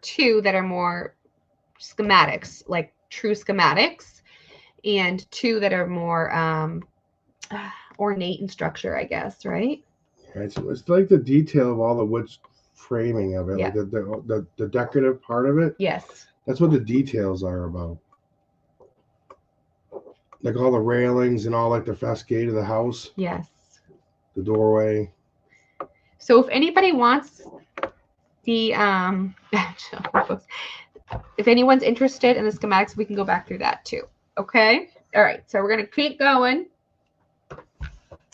2 that are more schematics, like true schematics, and 2 that are more ornate in structure, I guess, right? Yeah, it's like the detail of all the wood framing of it, yeah. Like the decorative part of it. Yes. That's what the details are about. Like all the railings and all like the facade of the house. Yes. The doorway. So if anybody wants the if anyone's interested in the schematics, we can go back through that too. Okay. All right. So we're gonna keep going.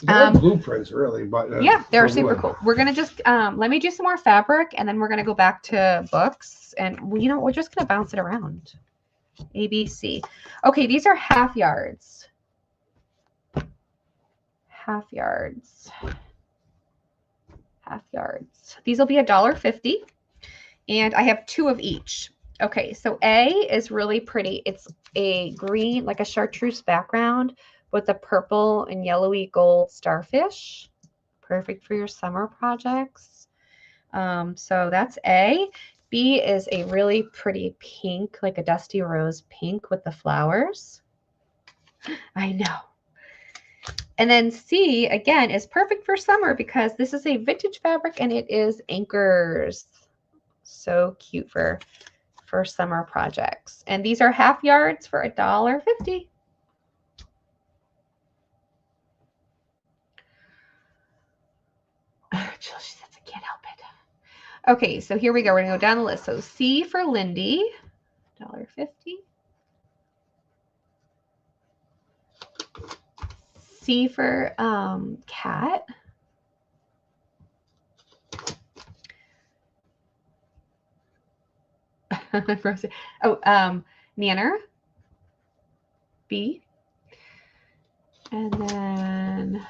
Blueprints, really, but yeah, they're super cool. We're gonna just let me do some more fabric, and then we're gonna go back to books, and we're just gonna bounce it around. A, B, C. Okay, these are half yards. Half yards. half yards. These will be $1.50, and I have 2 of each. Okay, so A is really pretty. It's a green, like a chartreuse background with a purple and yellowy gold starfish. Perfect for your summer projects. So that's A. B is a really pretty pink, like a dusty rose pink with the flowers. I know. And then C, again, is perfect for summer because this is a vintage fabric and it is anchors. So cute for summer projects. And these are half yards for $1.50. Jill, she says, I can't help it. Okay, so here we go. We're going to go down the list. So C for Lindy, $1.50. C for Cat. Nanner. B. And then,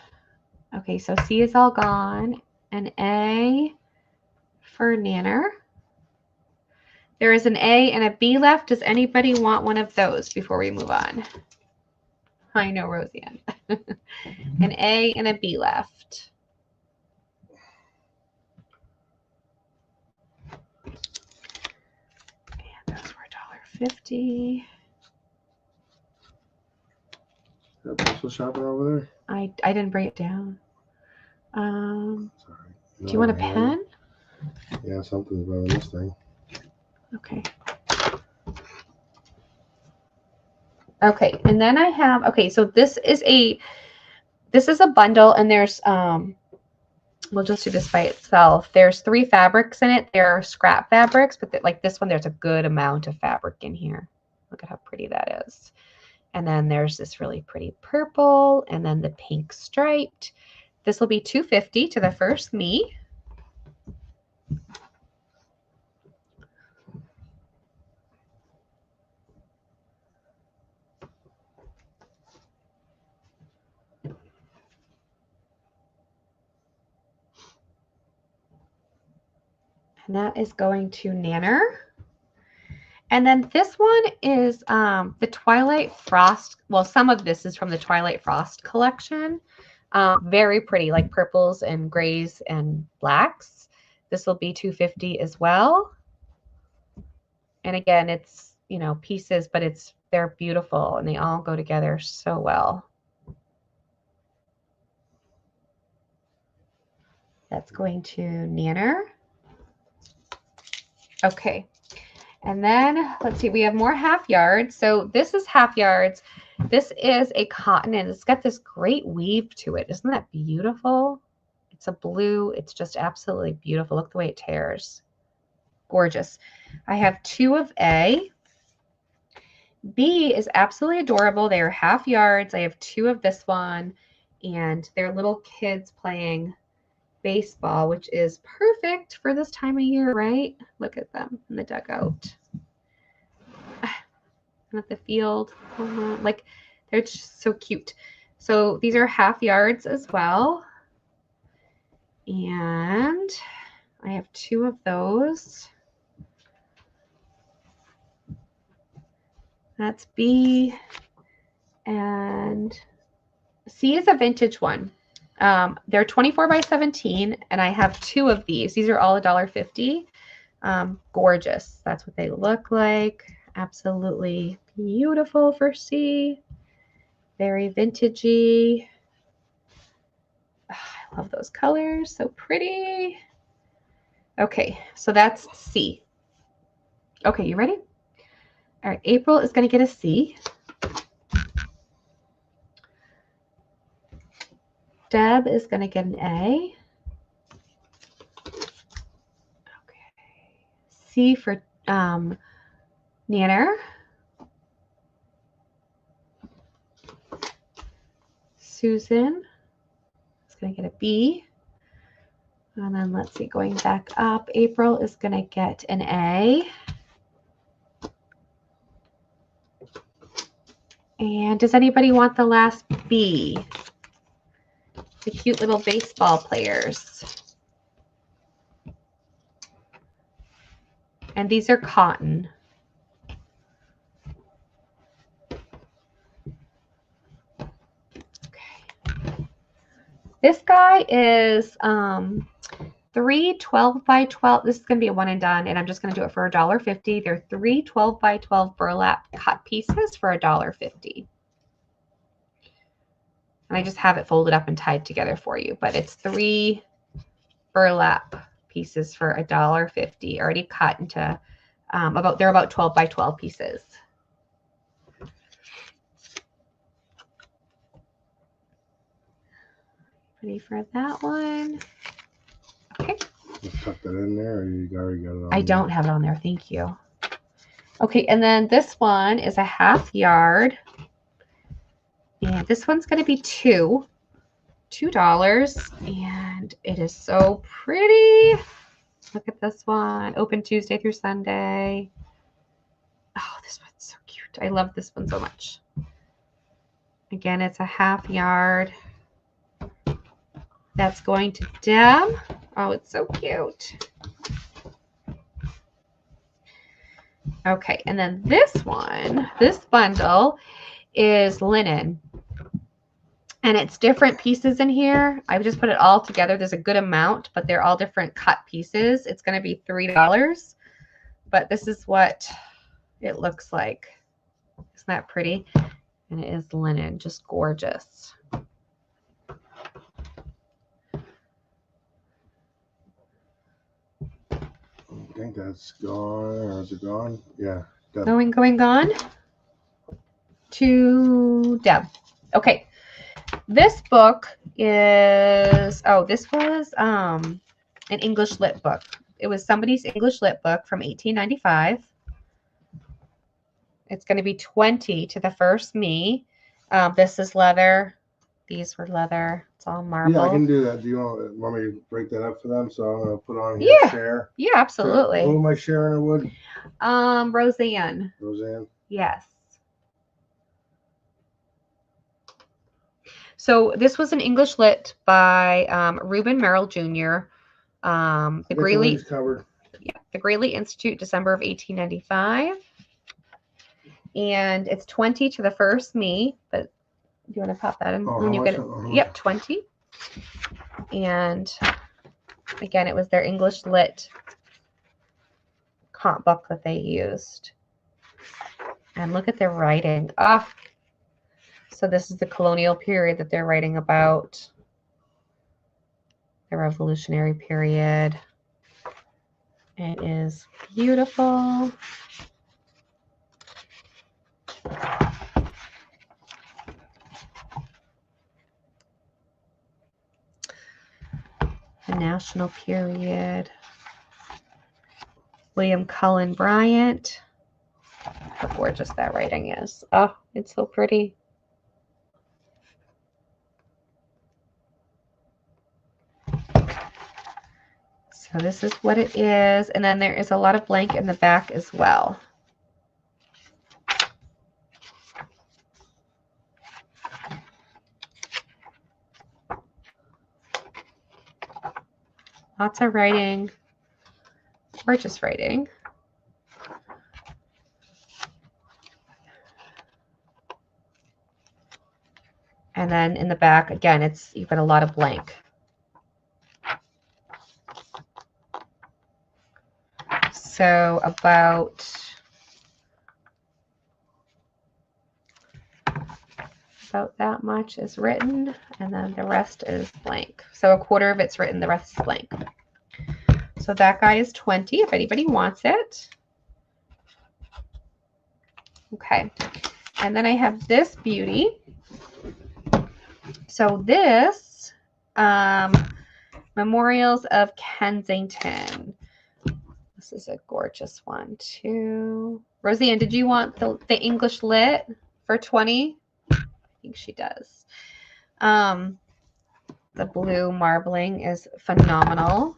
okay, so C is all gone. And A for Nanner. There is an A and a B left. Does anybody want one of those before we move on? I know, Roseanne. An A and a B left. And those were $1.50. Is that postal shopping over there? I didn't break it down. Sorry. No, Do you want a pen? Yeah, something's wrong with this thing. Okay. Okay, and then I have, okay, so this is a bundle, and there's we'll just do this by itself. There's 3 fabrics in it. They're scrap fabrics, but like this one, there's a good amount of fabric in here. Look at how pretty that is. And then there's this really pretty purple, and then the pink striped. This will be $2.50 to the first me. And that is going to Nanner. And then this one is the Twilight Frost. Well, some of this is from the Twilight Frost collection. Very pretty, like purples and grays and blacks. This will be $2.50 as well. And again, it's, you know, pieces, but they're beautiful and they all go together so well. That's going to Nanner. Okay. And then let's see, we have more half yards. So this is half yards. This is a cotton and it's got this great weave to it. Isn't that beautiful? It's a blue. It's just absolutely beautiful. Look the way it tears. Gorgeous. I have 2 of A. B is absolutely adorable. They are half yards. I have 2 of this one, and they're little kids playing baseball, which is perfect for this time of year, right? Look at them in the dugout. And at the field. Like, they're just so cute. So these are half yards as well. And I have 2 of those. That's B. And C is a vintage one. They're 24 by 17, and I have 2 of these. These are all $1.50. Gorgeous. That's what they look like. Absolutely beautiful for C. Very vintagey. Oh, I love those colors. So pretty. Okay, so that's C. Okay, you ready? All right, April is going to get a C. Deb is going to get an A. Okay. C for Nanner. Susan is going to get a B. And then let's see, going back up, April is going to get an A. And does anybody want the last B? The cute little baseball players. And these are cotton. Okay. This guy is 3 12 by 12. This is going to be a one and done, and I'm just going to do it for $1.50. They're 3 12 by 12 burlap cut pieces for $1.50. And I just have it folded up and tied together for you, but it's 3 burlap pieces for $1.50, already cut into they're about 12 by 12 pieces. Ready for that one? Okay. Just tuck that in there, or you already got it on? I don't have it on there. Thank you. Okay, and then this one is a half yard. And this one's going to be $2, and it is so pretty. Look at this one. Open Tuesday through Sunday. Oh, this one's so cute. I love this one so much. Again, it's a half yard. That's going to Deb. Oh, it's so cute. Okay, and then this one, this bundle is linen. And it's different pieces in here. I've just put it all together. There's a good amount, but they're all different cut pieces. It's going to be $3. But this is what it looks like. Isn't that pretty? And it is linen, just gorgeous. I think that's gone, or is it gone? Yeah. Deb. Gone. To Deb. Okay. This book is, this was an English lit book. It was somebody's English lit book from 1895. It's going to be 20 to the first me. This is leather. These were leather. It's all marble. Yeah, I can do that. Do you want me to break that up for them? So I'm going to put on here share. Yeah, absolutely. Who am I sharing it with? Roseanne. Roseanne? Yes. So this was an English lit by Reuben Merrill Jr. The Greeley covered. Yeah, the Greeley Institute, December of 1895. And it's 20 to the first me, but do you want to pop that in when you get it? Yep, 20. And again, it was their English lit comp book that they used. And look at their writing. So this is the colonial period that they're writing about. The Revolutionary period. It is beautiful. The National period. William Cullen Bryant. How gorgeous that writing is. Oh, it's so pretty. So this is what it is. And then there is a lot of blank in the back as well. Lots of writing. Gorgeous writing. And then in the back, again, you've got a lot of blank. So about that much is written, and then the rest is blank. So a quarter of it's written, the rest is blank. So that guy is 20 if anybody wants it. Okay, and then I have this beauty. So this, Memorials of Kensington. This is a gorgeous one too. Roseanne, did you want the English lit for 20? I think she does. The blue marbling is phenomenal.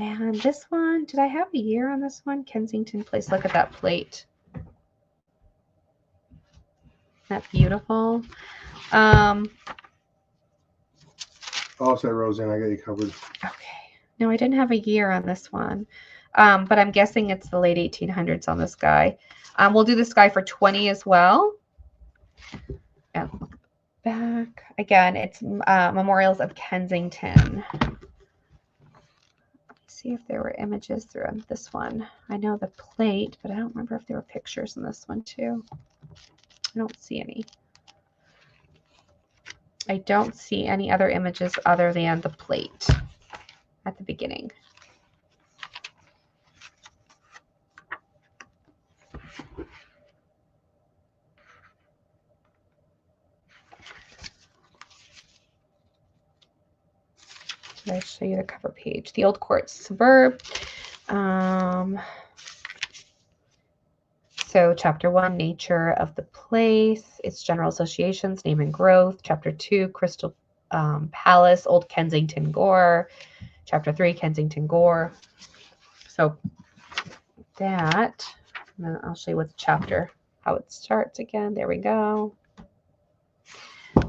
And this one, did I have a year on this one? Kensington Place. Look at that plate. Isn't that beautiful? Oh, sorry, Roseanne, I got you covered. Okay. No, I didn't have a year on this one. But I'm guessing it's the late 1800s on this guy. We'll do this guy for 20 as well. And look back again. It's Memorials of Kensington. Let's see if there were images through this one. I know the plate, but I don't remember if there were pictures in this one too. I don't see any. I don't see any other images other than the plate at the beginning. Did I show you the cover page? The Old Court Suburb. So chapter 1, nature of the place, its general associations, name and growth. Chapter 2, Crystal Palace, Old Kensington Gore. Chapter 3, Kensington Gore. So that, and then I'll show you what the chapter, how it starts again. There we go.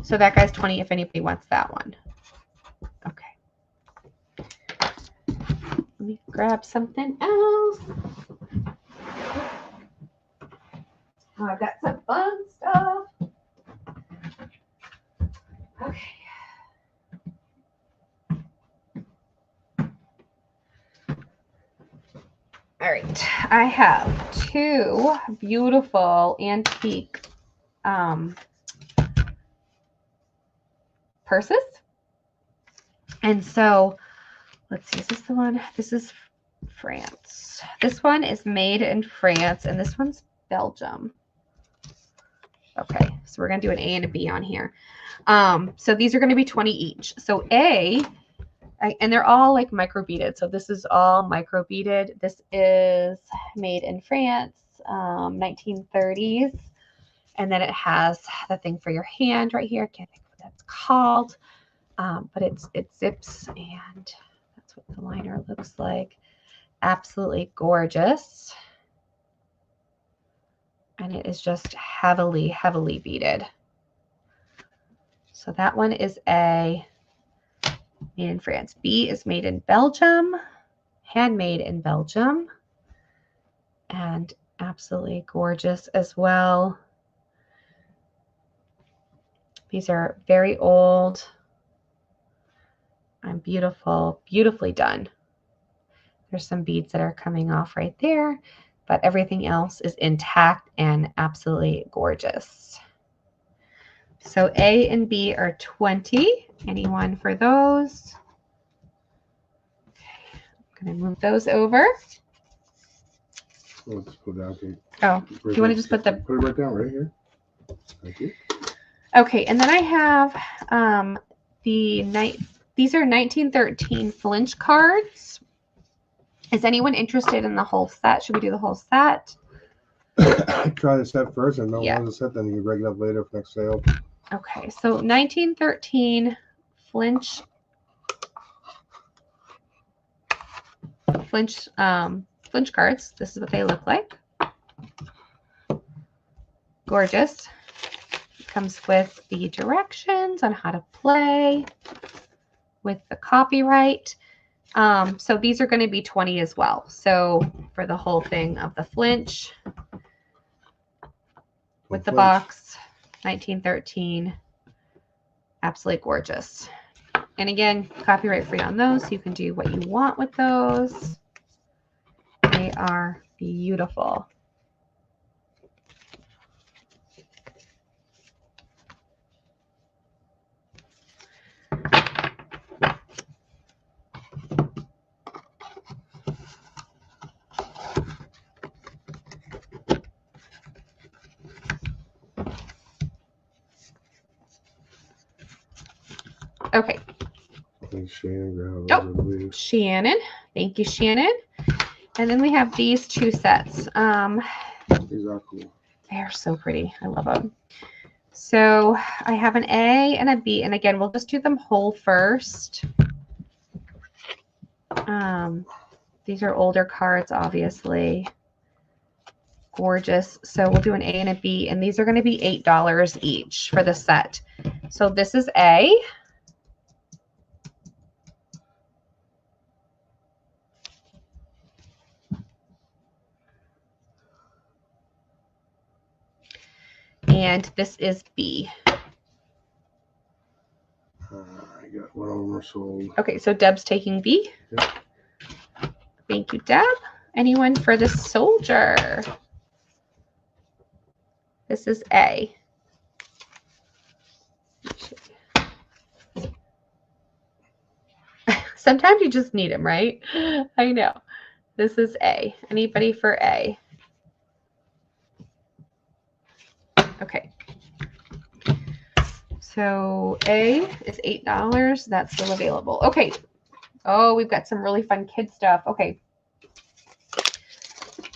So that guy's 20 if anybody wants that one. Okay. Let me grab something else. Oh, I've got some fun stuff. Okay. All right. I have two beautiful antique purses. And so let's see, is this the one? This is France. This one is made in France, and this one's Belgium. Okay, so we're going to do an A and a B on here. So these are going to be 20 each. So A, and they're all like micro beaded. So this is all micro beaded. This is made in France, 1930s. And then it has the thing for your hand right here. I can't think of what that's called. But it zips, and that's what the liner looks like. Absolutely gorgeous. And it is just heavily, heavily beaded. So that one is A, made in France. B is made in Belgium, handmade in Belgium, and absolutely gorgeous as well. These are very old and beautiful, beautifully done. There's some beads that are coming off right there, but everything else is intact and absolutely gorgeous. So A and B are 20. Anyone for those? Okay, I'm going to move those over. Let's put it down, Kate. Oh, do you want to just put the... Put it right down right here. Thank you. Okay, and then I have these are 1913 flinch cards. Is anyone interested in the whole set? Should we do the whole set? Try the set first, and no one's a set, then you can break it up later for next sale. Okay, so 1913 flinch cards. This is what they look like. Gorgeous. It comes with the directions on how to play, with the copyright. So these are going to be 20 as well. So for the whole thing of the flinch with the box, 1913, absolutely gorgeous. And again, copyright free on those. So you can do what you want with those. They are beautiful. Okay. Shannon. Thank you, Shannon. And then we have these two sets. These are cool. They're so pretty. I love them. So I have an A and a B. And again, we'll just do them whole first. These are older cards, obviously. Gorgeous. So we'll do an A and a B. And these are going to be $8 each for the set. So this is A. And this is B. I got one of them are sold. Okay, so Deb's taking B. Yep. Thank you, Deb. Anyone for the soldier? This is A. Sometimes you just need him, right? I know. This is A. Anybody for A? Okay. So A is $8. That's still available. Okay. Oh, we've got some really fun kid stuff. Okay.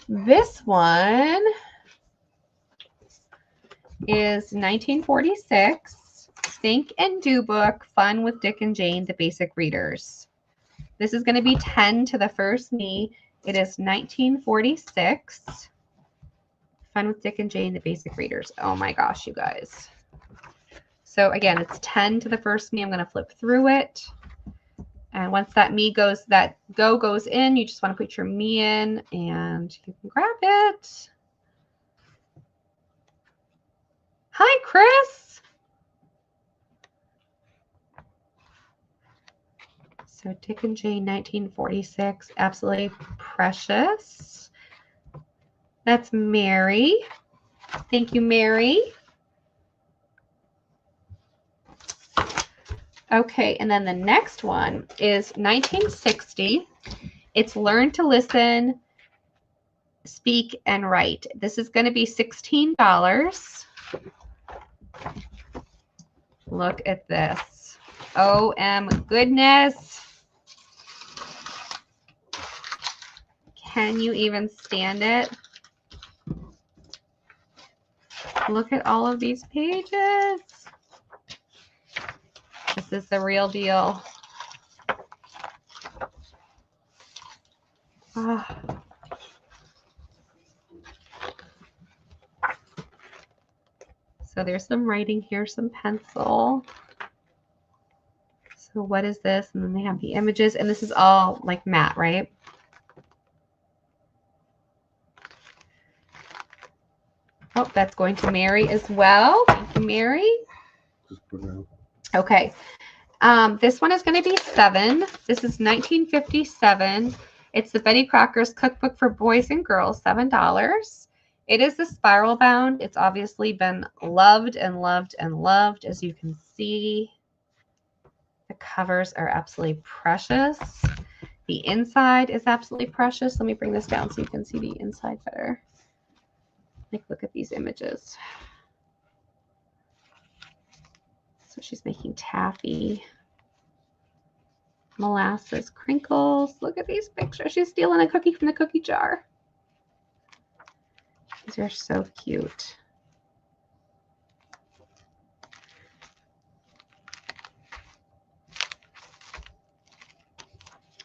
This one is 1946. Think and Do book. Fun with Dick and Jane, the basic readers. This is going to be 10 to the first me. It is 1946. Fun with Dick and Jane, the basic readers. Oh my gosh, you guys. So again, it's 10 to the first me. I'm going to flip through it. And once that me goes, that go goes in, you just want to put your me in and you can grab it. Hi, Chris. So Dick and Jane, 1946, absolutely precious. That's Mary. Thank you, Mary. Okay, and then the next one is 1960. It's Learn to Listen, Speak, and Write. This is going to be $16. Look at this. OM goodness. Can you even stand it? Look at all of these pages. This is the real deal. Oh. So there's some writing here, some pencil. So what is this? And then they have the images, and this is all like matte, right? Oh, that's going to Mary as well. Thank you, Mary. Just put it out. Okay. This one is going to be 7. This is 1957. It's the Betty Crocker's Cookbook for Boys and Girls, $7. It is the spiral bound. It's obviously been loved and loved and loved, as you can see. The covers are absolutely precious. The inside is absolutely precious. Let me bring this down so you can see the inside better. Like, look at these images. So she's making taffy. Molasses crinkles. Look at these pictures. She's stealing a cookie from the cookie jar. These are so cute.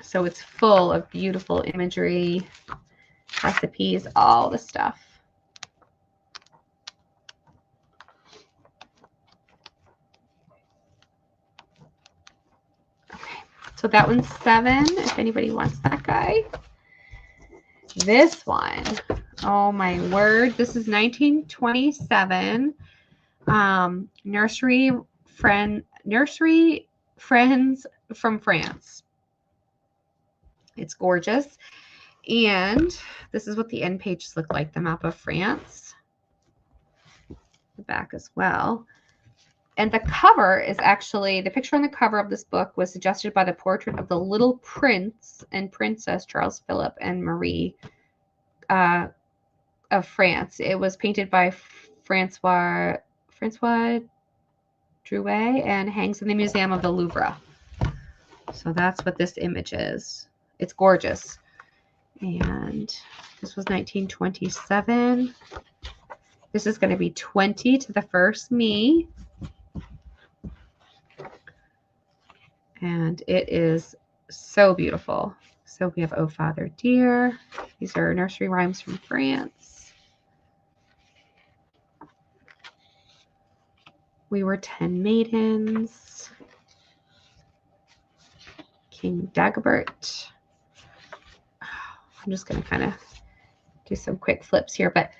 So it's full of beautiful imagery, recipes, all the stuff. So that one's 7, if anybody wants that guy. This one, oh my word, this is 1927. Nursery Friends from France. It's gorgeous. And this is what the end pages look like, the map of France. The back as well. And the cover is actually, the picture on the cover of this book was suggested by the portrait of the little prince and princess Charles Philip and Marie of France. It was painted by Francois Drouet and hangs in the Museum of the Louvre. So that's what this image is. It's gorgeous. And this was 1927. This is going to be 20 to the first me. And it is so beautiful. So we have Oh Father Dear. These are nursery rhymes from France. We Were 10 Maidens. King Dagobert. I'm just going to kind of do some quick flips here, but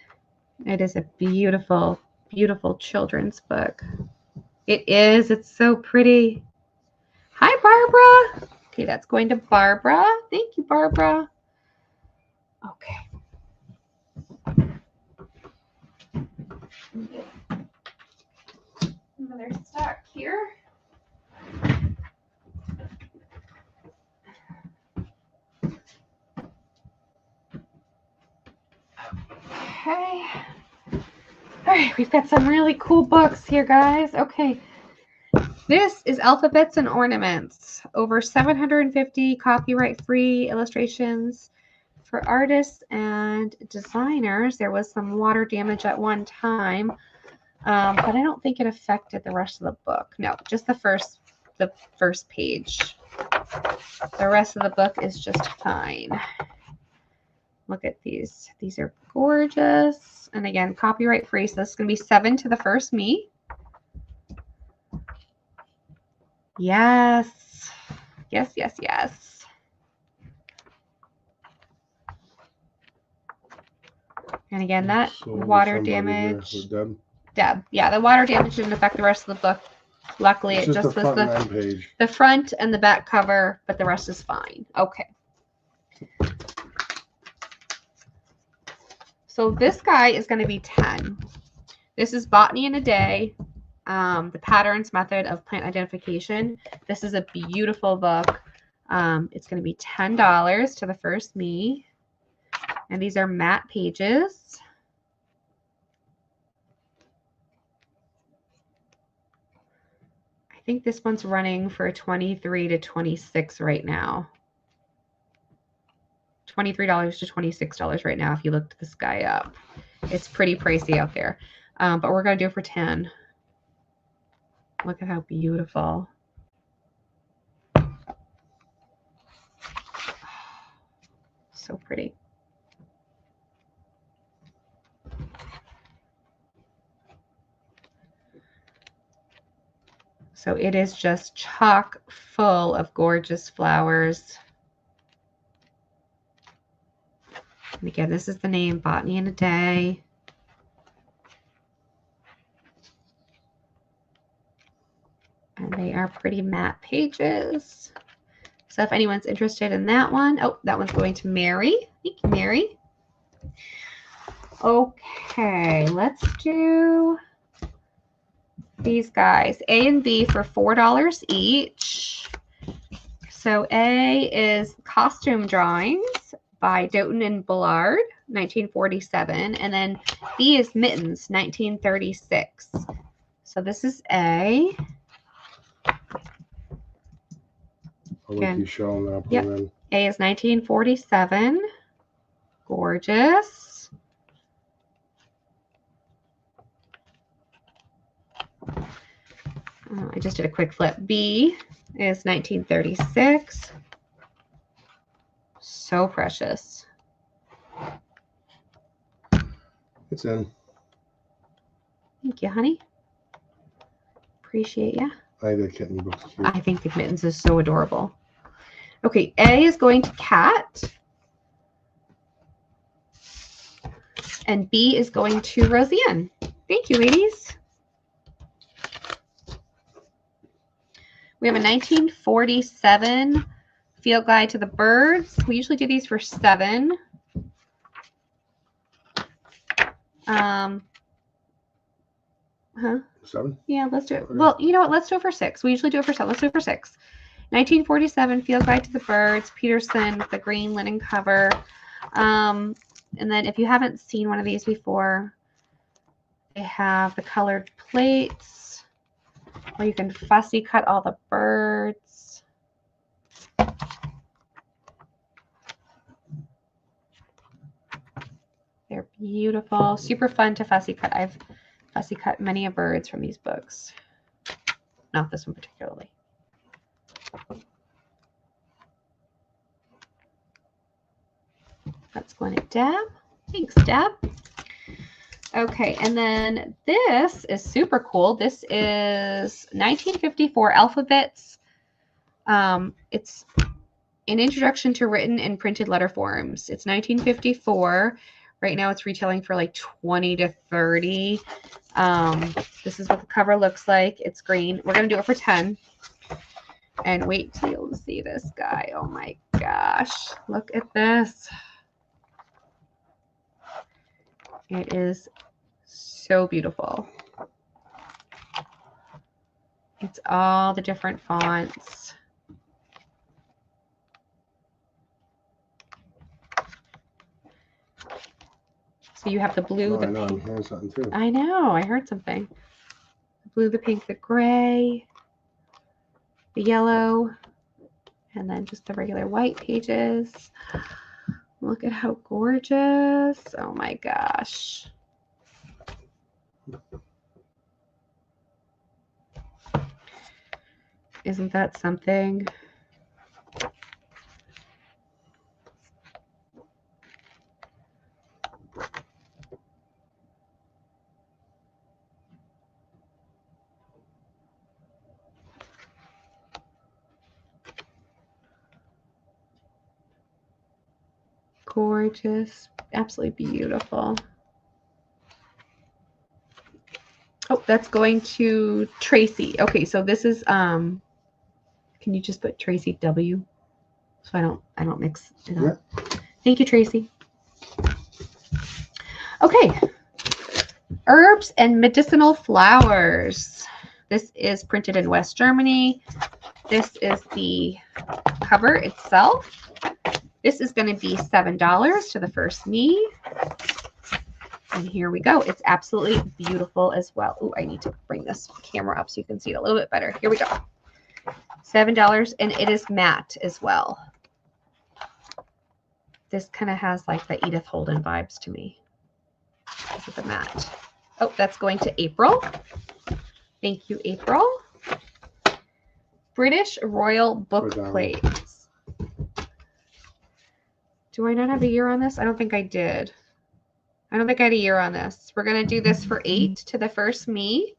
it is a beautiful, beautiful children's book. It is. It's so pretty. Hi, Barbara. Okay, that's going to Barbara. Thank you, Barbara. Okay. Another stack here. Okay. All right, we've got some really cool books here, guys. Okay. This is Alphabets and Ornaments. Over 750 copyright-free illustrations for artists and designers. There was some water damage at one time, but I don't think it affected the rest of the book. No, just the first page. The rest of the book is just fine. Look at these. These are gorgeous. And again, copyright free. So this is going to be 7 to the first me. Yes. Yes, yes, yes. And again, that water damage. Deb. Yeah, the water damage didn't affect the rest of the book. Luckily, it just was the front and the back cover, but the rest is fine. Okay. So this guy is going to be 10. This is Botany in a Day, the Patterns Method of Plant Identification. This is a beautiful book. It's going to be $10 to the first me. And these are matte pages. I think this one's running for $23 to $26 right now. $23 to $26 right now if you looked this guy up. It's pretty pricey out there. But we're going to do it for 10. Look at how beautiful. So pretty. So it is just chock full of gorgeous flowers. And again, this is the name, Botany in a Day. And they are pretty matte pages. So if anyone's interested in that one, oh, that one's going to Mary. Thank you, Mary. Okay, let's do these guys. A and B for $4 each. So A is Costume Drawings by Doughton and Bullard, 1947. And then B is Mittens, 1936. So this is A. I'll let you show them that. Yep. A is 1947. Gorgeous. I just did a quick flip. B is 1936. So precious. It's in. Thank you, honey. Appreciate ya. I think the kitten book's cute. I think the Mittens is so adorable. Okay, A is going to Cat. And B is going to Roseanne. Thank you, ladies. We have a 1947 Field Guide to the Birds. We usually do these for $7. $7? Yeah, let's do it. Okay. Well, you know what? Let's do it for $6. We usually do it for $7. Let's do it for $6. 1947 Field Guide to the Birds. Peterson with the green linen cover. And then if you haven't seen one of these before, they have the colored plates where you can fussy cut all the birds. They're beautiful, super fun to fussy cut. I've fussy cut many a birds from these books. Not this one particularly. That's going to Deb. Thanks, Deb. Okay, and then this is super cool. This is 1954 Alphabets. It's an introduction to written and printed letter forms. It's 1954. Right now it's retailing for like 20 to 30. This is what the cover looks like. It's green. We're going to do it for 10. And wait till you see this guy. Oh my gosh. Look at this. It is so beautiful. It's all the different fonts. So you have the blue, the pink. I'm hearing something too. I know, I heard something. The blue, the pink, the gray, the yellow, and then just the regular white pages. Look at how gorgeous. Oh my gosh. Isn't that something? Gorgeous, absolutely beautiful. Oh, that's going to Tracy. Okay, so this is can you just put Tracy W so I don't mix it up. Yeah. Thank you, Tracy. Okay. Herbs and medicinal flowers. This is printed in West Germany. This is the cover itself. This is going to be $7 to the first me. And here we go. It's absolutely beautiful as well. Oh, I need to bring this camera up so you can see it a little bit better. Here we go. $7, and it is matte as well. This kind of has like the Edith Holden vibes to me. This is the matte. Oh, that's going to April. Thank you, April. British Royal book plates. Do I not have a year on this? I don't think I did. I don't think I had a year on this. We're going to do this for 8 to the first me.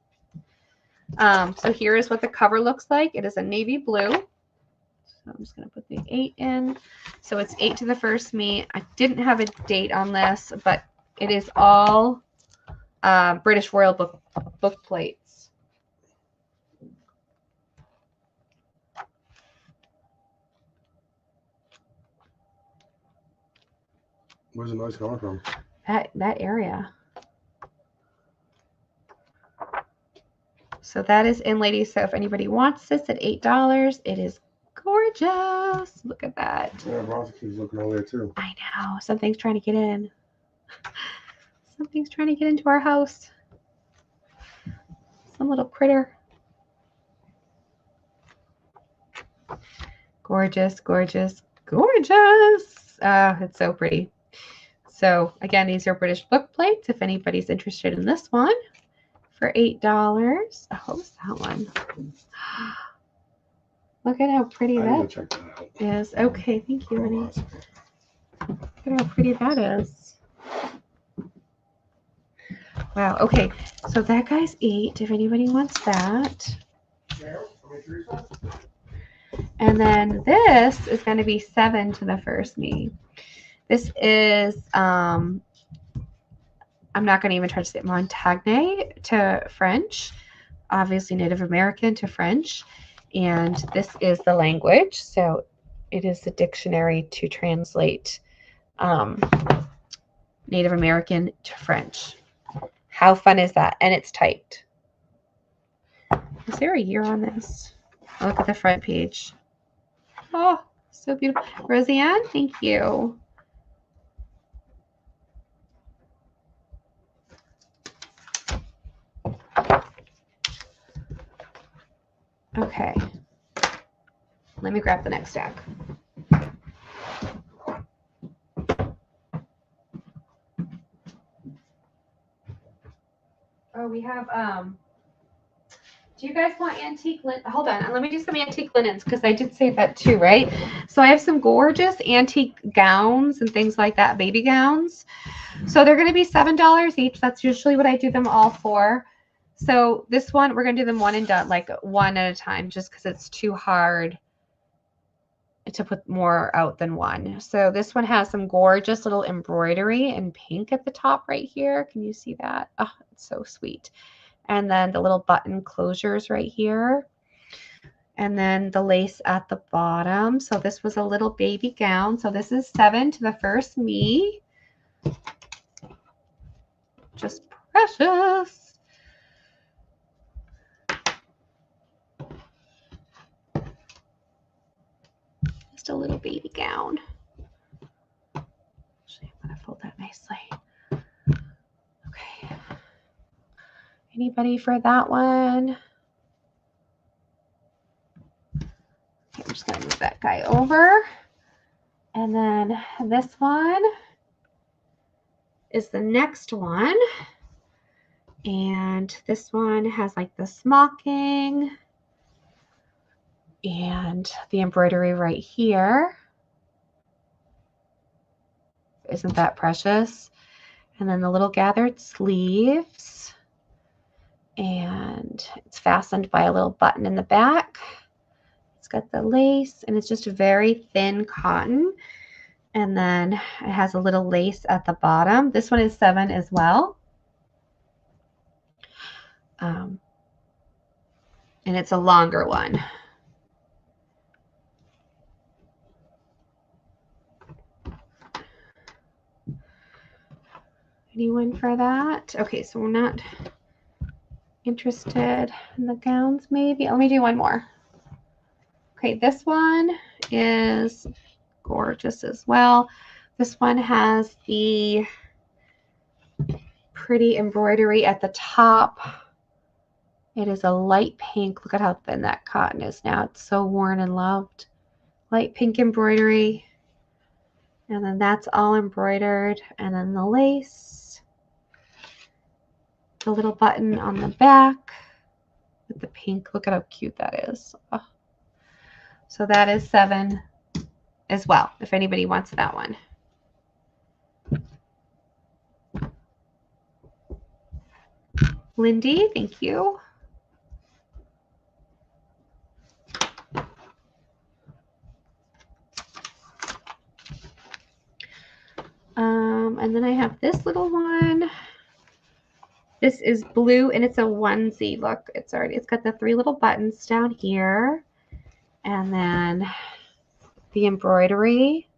So here is what the cover looks like. It is a navy blue. So I'm just going to put the 8 in. So it's 8 to the first me. I didn't have a date on this, but it is all British Royal book plates. Where's the noise coming from? That area. So that is in, ladies. So if anybody wants this at $8, it is gorgeous. Look at that. Yeah, Rosa keeps looking over there too. I know. Something's trying to get in. Something's trying to get into our house. Some little critter. Gorgeous, gorgeous, gorgeous. It's so pretty. So again, these are British book plates. If anybody's interested in this one for $8. Oh, what was that one? Look at how pretty that is. Okay, thank you, Renee. Look at how pretty that is. Wow. Okay, so that guy's 8. If anybody wants that. And then this is going to be 7 to the first me. This is, I'm not going to even try to say Montagne to French, obviously Native American to French. And this is the language. So it is the dictionary to translate Native American to French. How fun is that? And it's typed. Is there a year on this? Look at the front page. Oh, so beautiful. Roseanne, thank you. Okay. Let me grab the next stack. Oh, we have, do you guys want antique linen? Hold on, let me do some antique linens because I did say that too, right? So I have some gorgeous antique gowns and things like that, baby gowns. So they're going to be $7 each. That's usually what I do them all for. So this one, we're going to do them one and done, like one at a time, just because it's too hard to put more out than one. So this one has some gorgeous little embroidery in pink at the top right here. Can you see that? Oh, it's so sweet. And then the little button closures right here. And then the lace at the bottom. So this was a little baby gown. So this is 7 to the first me. Just precious. Just a little baby gown. Actually, I'm going to fold that nicely. Okay. Anybody for that one? Okay, I'm just going to move that guy over. And then this one is the next one. And this one has like the smocking and the embroidery right here. Isn't that precious? And then the little gathered sleeves. And it's fastened by a little button in the back. It's got the lace and it's just very thin cotton. And then it has a little lace at the bottom. This one is 7 as well. And it's a longer one. Anyone for that? Okay, so we're not interested in the gowns maybe. Let me do one more. Okay, this one is gorgeous as well. This one has the pretty embroidery at the top. It is a light pink. Look at how thin that cotton is now. It's so worn and loved. Light pink embroidery. And then that's all embroidered. And then the lace. The little button on the back with the pink. Look at how cute that is. Oh. So that is 7 as well, if anybody wants that one. Lindy, thank you. And then I have this little one. This is blue and it's a onesie. Look, it's got the 3 little buttons down here. And then the embroidery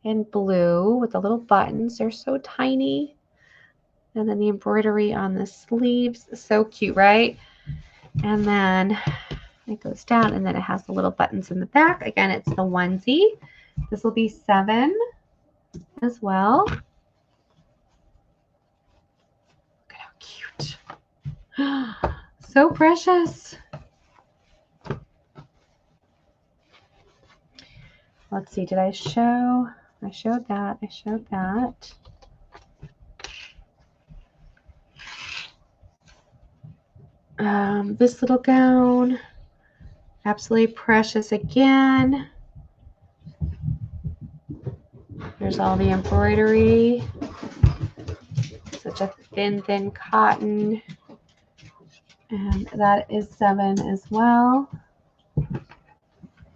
in blue with the little buttons. They're so tiny. And then the embroidery on the sleeves. So cute, right? And then it goes down and then it has the little buttons in the back. Again, it's the onesie. This will be 7 as well. Look at how cute. So precious. Let's see, did I show? I showed that. I showed that. This little gown, absolutely precious again. There's all the embroidery. Such a thin cotton. And that is 7 as well.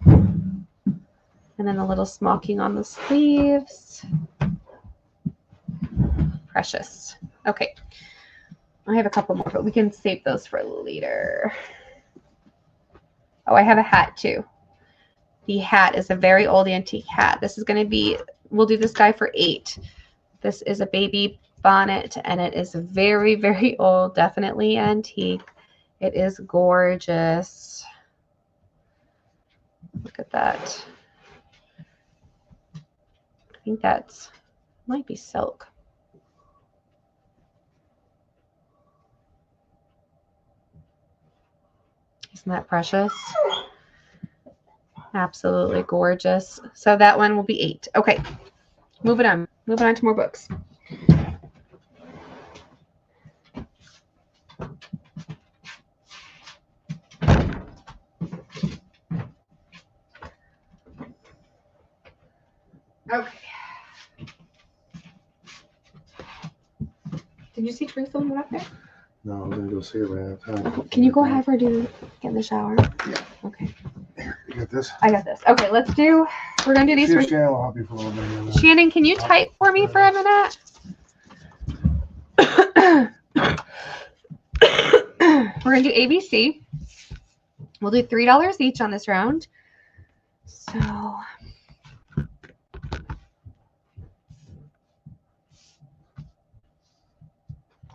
And then a little smocking on the sleeves. Precious. Okay. I have a couple more, but we can save those for later. Oh, I have a hat too. The hat is a very old antique hat. This is going to be, we'll do this guy for 8. This is a baby bonnet and it is very, very old, definitely antique. It is gorgeous. Look at that. I think that's, might be silk. Isn't that precious? Absolutely gorgeous. So that one will be 8. Okay, moving on. Moving on to more books. Okay. Did you see Teresa when we went up there? No, I'm gonna go see her right now. Can you go have her get in the shower? Yeah. Okay. You got this? I got this. Okay, we're going to do these. See if Shannon will help you for a little bit. Shannon, can you type for me for a minute? We're going to do ABC. We'll do $3 each on this round. So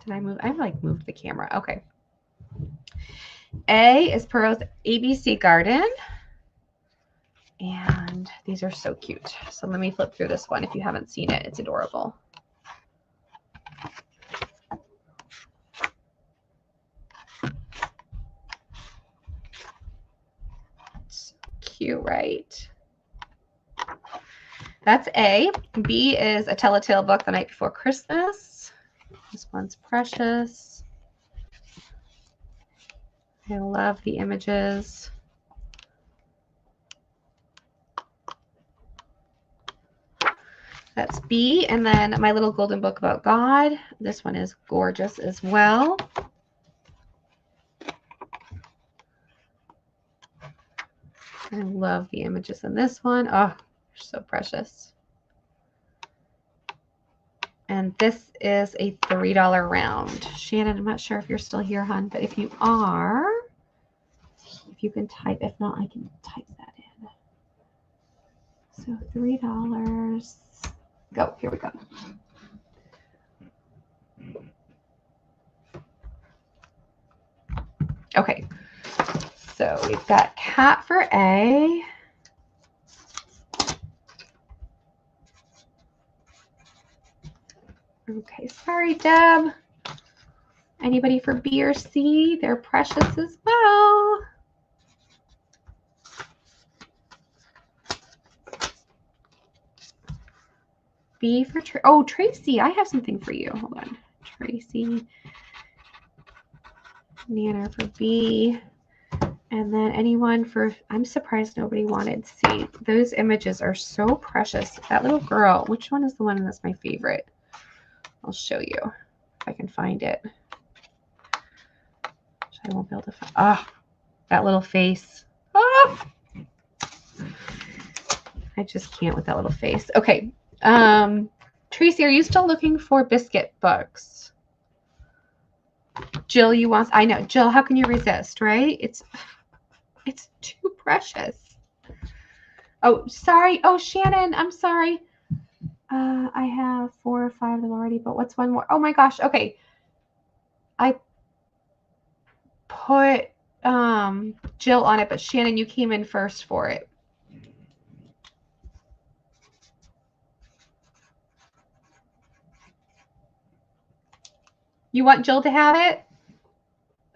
did I move? I like moved the camera. Okay. A is Pearl's ABC Garden. And these are so cute. So let me flip through this one. If you haven't seen it, it's adorable. It's cute, right? That's A. B is A Telltale Book the Night Before Christmas. This one's precious. I love the images. That's B. And then My Little Golden Book About God. This one is gorgeous as well. I love the images in this one. Oh, so precious. And this is a $3 round. Shannon, I'm not sure if you're still here, hon, but if you are, if you can type, if not, I can type that in. So $3. Go, here we go. Okay, so we've got cat for A. Okay, sorry, Deb. Anybody for B or C? They're precious as well. B for Tracy. I have something for you. Hold on. Tracy. Nanner for B. And then anyone for, I'm surprised nobody wanted C. Those images are so precious. That little girl, which one is the one that's my favorite? I'll show you if I can find it. I won't be able to find. Ah, that little face. Ah! I just can't with that little face. Okay. Tracy, are you still looking for biscuit books? Jill, you want, I know. Jill, how can you resist, right? It's too precious. Oh, sorry. Oh, Shannon, I'm sorry. I have 4 or 5 of them already, but what's one more? Oh my gosh. Okay. I put Jill on it, but Shannon, you came in first for it. You want Jill to have it?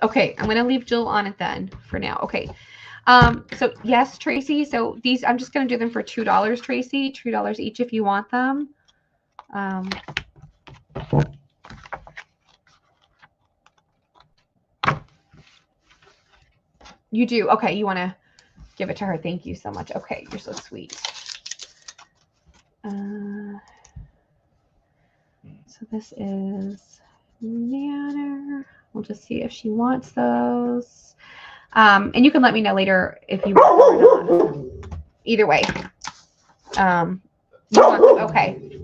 Okay, I'm going to leave Jill on it then for now. Okay. So yes, Tracy. So these, I'm just going to do them for $2, Tracy. $2 each if you want them. You do. Okay, you want to give it to her. Thank you so much. Okay, you're so sweet. So this is Nanner. We'll just see if she wants those. And you can let me know later if you want them or not. Either way. You want them? Okay.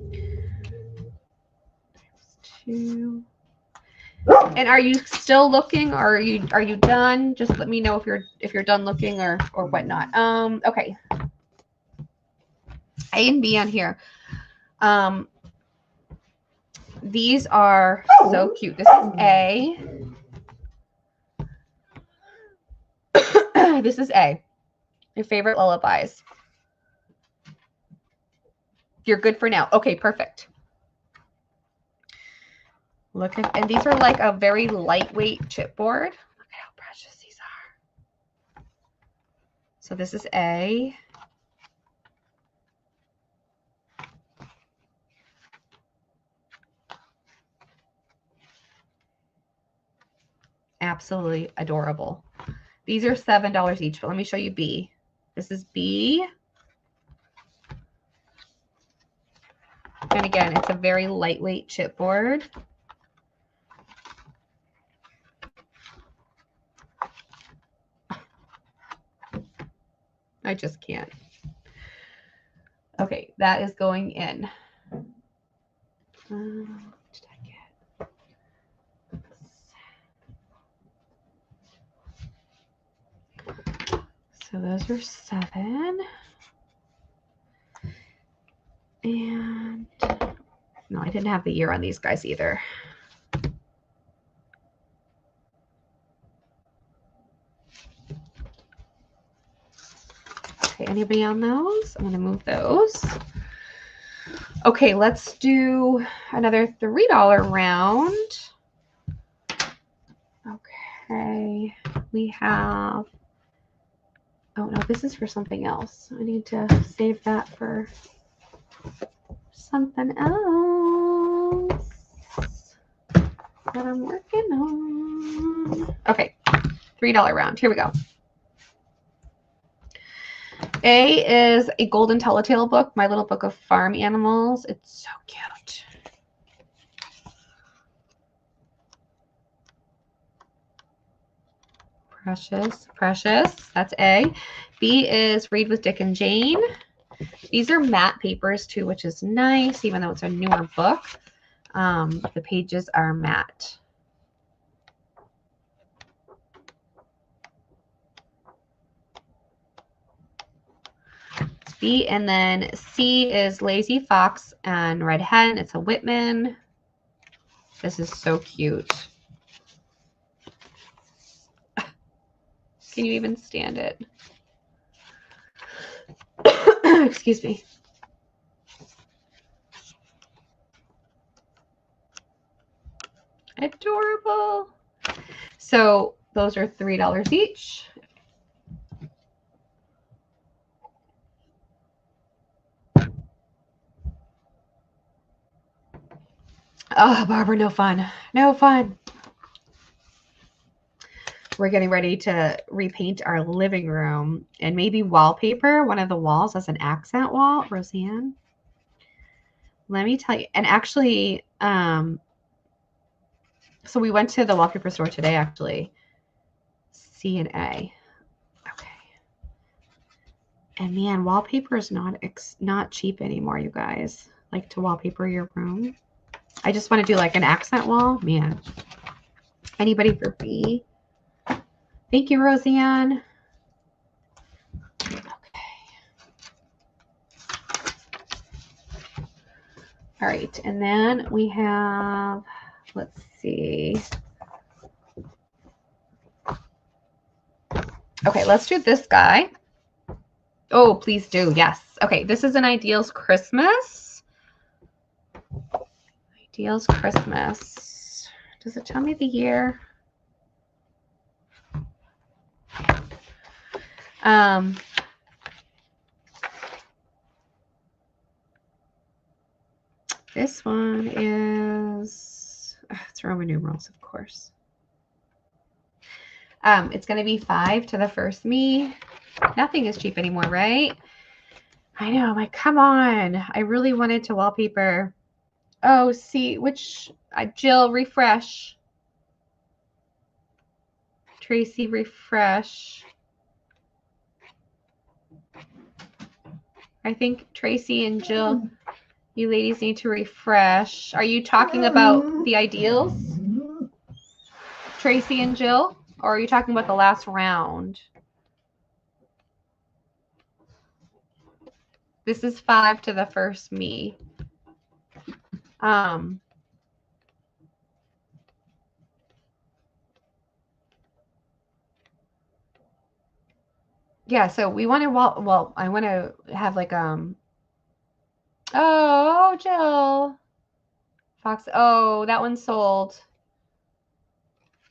2. And are you still looking, or are you done? Just let me know if you're done looking or whatnot. Okay. A and B on here. These are so cute. This is A. This is A. Your favorite lullabies. You're good for now. Okay, perfect. Look at, and these are like a very lightweight chipboard. Look at how precious these are. So this is A. Absolutely adorable. These are $7 each, but let me show you B. This is B. And again, it's a very lightweight chipboard. I just can't. Okay, that is going in. What did I get? So those are 7. And no, I didn't have the year on these guys either. Okay, anybody on those? I'm going to move those. Okay, let's do another $3 round. Okay, we have, oh no, this is for something else. I need to save that for something else that I'm working on. Okay, $3 round. Here we go. A is a Golden Telltale book, My Little Book of Farm Animals. It's so cute. Precious, precious. That's A. B is Read with Dick and Jane. These are matte papers too, which is nice, even though it's a newer book. The pages are matte. B, and then C is Lazy Fox and Red Hen. It's a Whitman. This is so cute. Can you even stand it? Excuse me. Adorable. So those are $3 each. Oh, Barbara, no fun. No fun. We're getting ready to repaint our living room and maybe wallpaper one of the walls as an accent wall. Roseanne, let me tell you. And actually, so we went to the wallpaper store today, actually. C&A. Okay. And man, wallpaper is not cheap anymore, you guys. Like to wallpaper your room. I just want to do like an accent wall. Man. Anybody for B? Thank you, Roseanne. Okay. All right. And then we have, let's see. Okay, let's do this guy. Oh, please do. Yes. Okay, this is an Ideals Christmas. Ideals Christmas. Does it tell me the year? This one is, it's Roman numerals, of course. It's going to be 5 to the first me. Nothing is cheap anymore, right? I know. I'm like, come on. I really wanted to wallpaper. Oh, see, which, Jill, refresh. Tracy, refresh. I think Tracy and Jill, you ladies need to refresh. Are you talking about the Ideals? Tracy and Jill? Or are you talking about the last round? This is 5 to the first me. Yeah, so we want to, well, I want to have like, oh, Jill. Fox, oh, that one sold.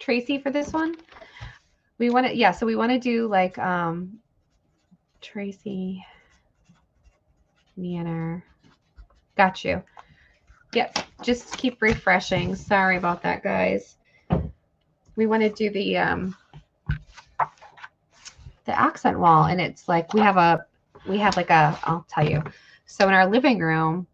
Tracy for this one? We want to, yeah, so we want to do like, Tracy, Manor. Got you. Yep, just keep refreshing. Sorry about that, guys. We want to do the accent wall, and it's like we have like a, I'll tell you. So in our living room,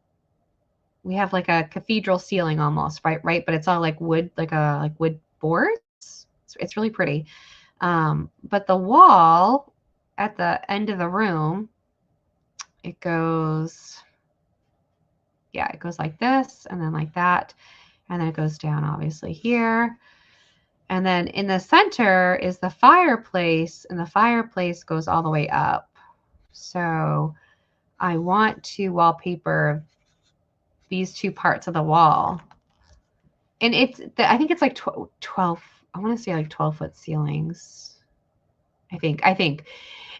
we have like a cathedral ceiling almost, right? But it's all like wood, like wood boards. It's really pretty. But the wall at the end of the room, it goes, yeah, it goes like this and then like that. And then it goes down obviously here. And then in the center is the fireplace, and the fireplace goes all the way up. So I want to wallpaper these two parts of the wall. And I think it's like 12, I want to say like 12-foot ceilings. I think.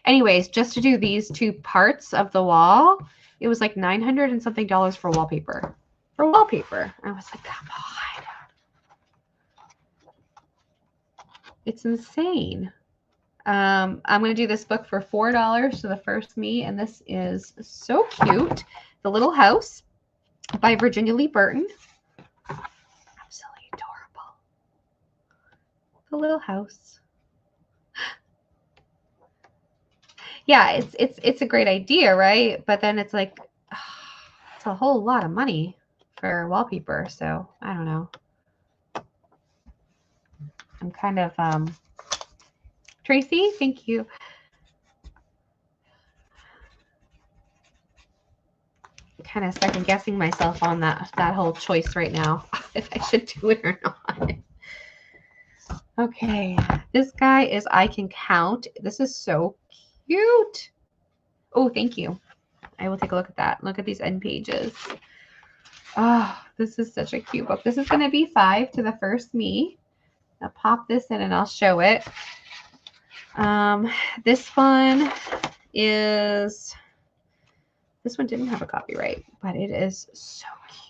Anyways, just to do these two parts of the wall, it was like $900 and something for wallpaper. For wallpaper. I was like, come on. It's insane. I'm going to do this book for $4 to the first me, and this is so cute. The Little House by Virginia Lee Burton. Absolutely adorable. The Little House. Yeah, it's a great idea, right? But then it's like, it's a whole lot of money for wallpaper, so I don't know. I'm kind of Tracy, thank you. Kind of second guessing myself on that whole choice right now, if I should do it or not. Okay, this guy is I Can Count. This is so cute. Oh, thank you. I will take a look at that. Look at these end pages. Oh, this is such a cute book. This is going to be 5 to the first me. I'll pop this in and I'll show it. This one didn't have a copyright, but it is so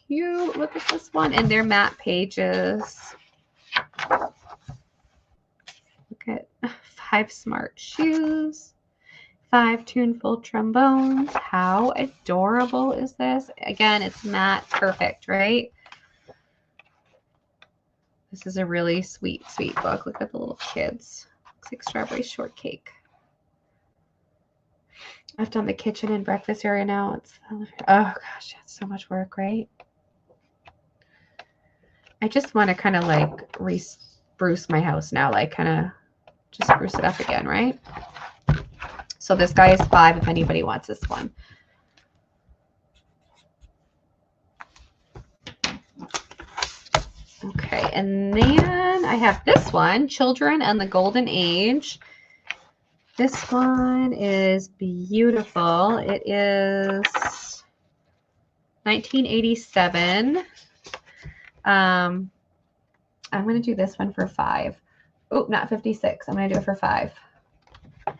cute. Look at this one. And they're matte pages. Look at 5 smart shoes. 5 tuneful trombones. How adorable is this? Again, it's matte, perfect, right? This is a really sweet, sweet book. Look at the little kids. Looks like strawberry shortcake. I've done the kitchen and breakfast area now. Oh gosh, that's so much work, right? I just want to kind of like spruce my house now, like kind of just spruce it up again, right? So this guy is 5 if anybody wants this one. Okay, and then I have this one, Children and the Golden Age. This one is beautiful. It is 1987. I'm going to do this one for 5. Oh, not 56. I'm going to do it for 5.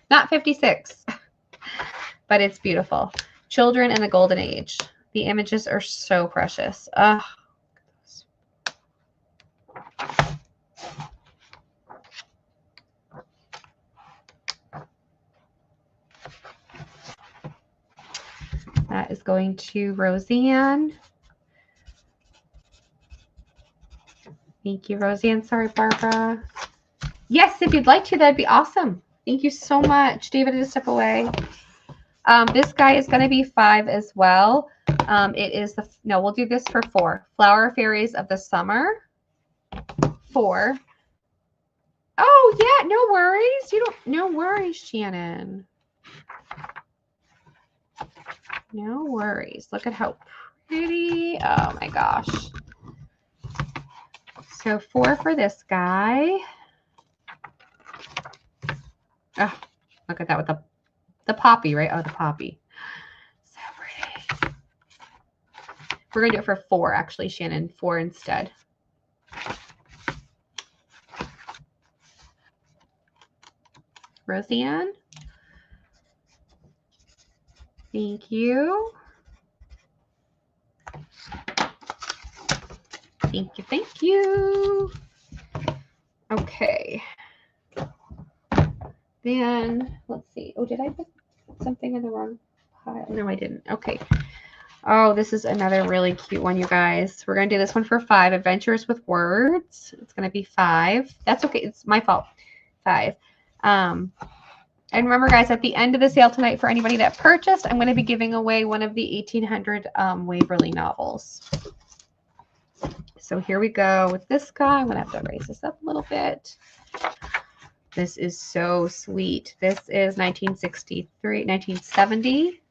Not 56, but it's beautiful. Children in the Golden Age. The images are so precious. That is going to Roseanne. Thank you, Roseanne. Sorry, Barbara. Yes, if you'd like to, that'd be awesome. Thank you so much. David, to step away. This guy is going to be 5 as well. It is we'll do this for 4. Flower Fairies of the Summer. 4. Oh, yeah, no worries. No worries, Shannon. No worries. Look at how pretty. Oh my gosh. So 4 for this guy. Oh, look at that with the poppy, right? Oh, the poppy. So pretty. We're going to do it for 4, actually, Shannon. 4 instead. Roseanne. Thank you. Thank you. Thank you. Okay. Then, let's see. Oh, did I put something in the wrong pile? No, I didn't. Okay. Oh, this is another really cute one, you guys. We're going to do this one for 5. Adventures with Words. It's going to be 5. That's okay. It's my fault. 5. And remember, guys, at the end of the sale tonight, for anybody that purchased, I'm going to be giving away one of the 1800 Waverly novels. So here we go with this guy. I'm going to have to raise this up a little bit. This is so sweet. This is 1963, 1970.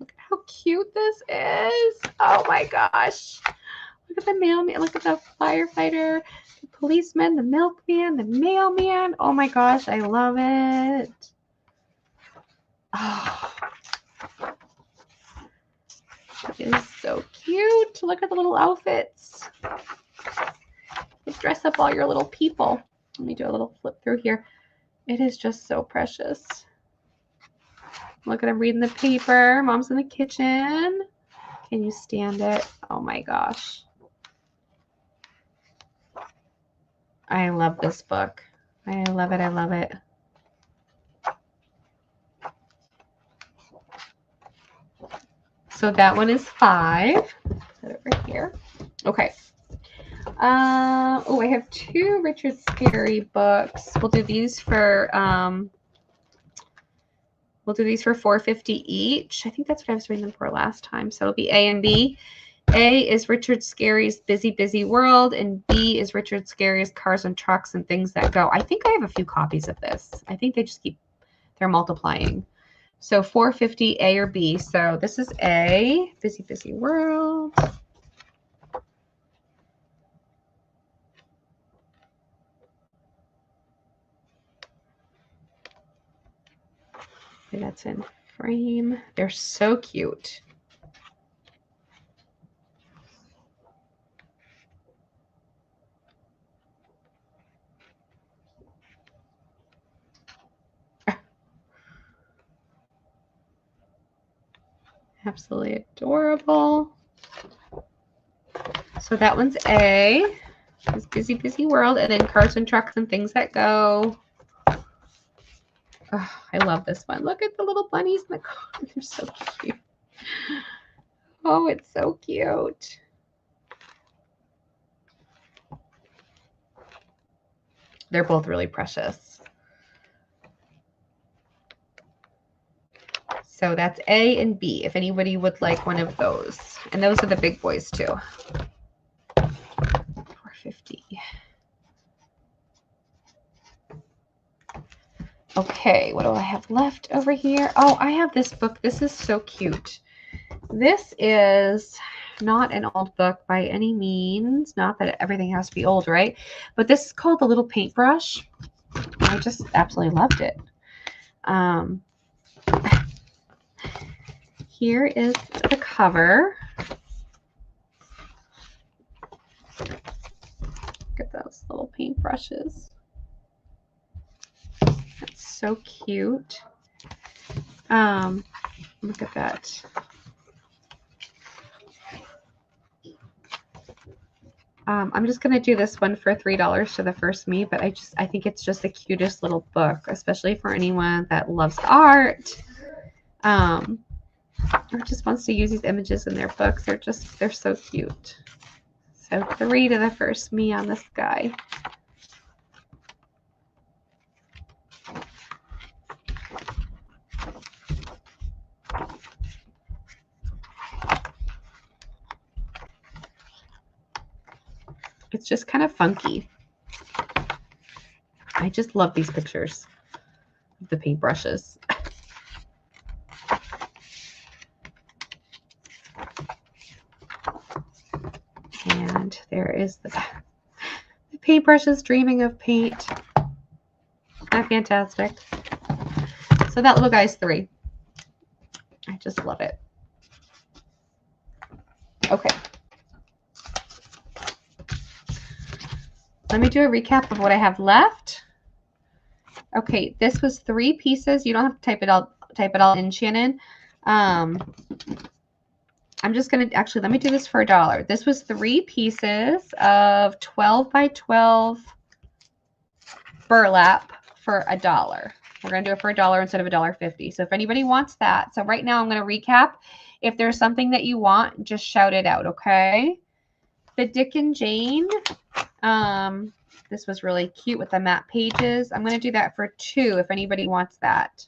Look at how cute this is. Oh my gosh. Look at the mailman. Look at the firefighter, the policeman, the milkman, the mailman. Oh my gosh, I love it. Oh, it is so cute. Look at the little outfits. You dress up all your little people. Let me do a little flip through here. It is just so precious. Look at him reading the paper. Mom's in the kitchen. Can you stand it? Oh my gosh. I love this book. I love it. I love it. So that one is 5. Put it over here. Okay. Oh, I have 2 Richard Scarry books. We'll do these for $4.50 each. I think that's what I was reading them for last time. So it'll be A and B. A is Richard Scarry's Busy, Busy World, and B is Richard Scarry's Cars and Trucks and Things That Go. I think I have a few copies of this. I think they just they're multiplying. So $4.50, A or B. So this is A, Busy, Busy World. Okay, that's in frame. They're so cute. Absolutely adorable. So that one's A. It's Busy, Busy World. And then Cars and Trucks and Things That Go. Oh, I love this one. Look at the little bunnies in the car. They're so cute. Oh, it's so cute. They're both really precious. So that's A and B, if anybody would like one of those. And those are the big boys too. $4.50. Okay, what do I have left over here? Oh, I have this book. This is so cute. This is not an old book by any means. Not that everything has to be old, right? But this is called The Little Paintbrush. I just absolutely loved it. Here is the cover. Look at those little paintbrushes. That's so cute. Look at that. I'm just going to do this one for $3 to the first me, but I think it's just the cutest little book, especially for anyone that loves art. Or just wants to use these images in their books. They're so cute. So 3 to the first me on this guy. It's just kind of funky. I just love these pictures of the paintbrushes. And there is the paintbrushes dreaming of paint. Isn't that fantastic? So that little guy's 3. I just love it. Okay. Let me do a recap of what I have left. Okay, this was 3 pieces. You don't have to type it all in, Shannon. I'm just going to actually, let me do this for $1. This was 3 pieces of 12 by 12 burlap for $1. We're going to do it for $1 instead of $1.50. So if anybody wants that. So right now I'm going to recap. If there's something that you want, just shout it out, okay? The Dick and Jane. This was really cute with the matte pages. I'm going to do that for $2 if anybody wants that.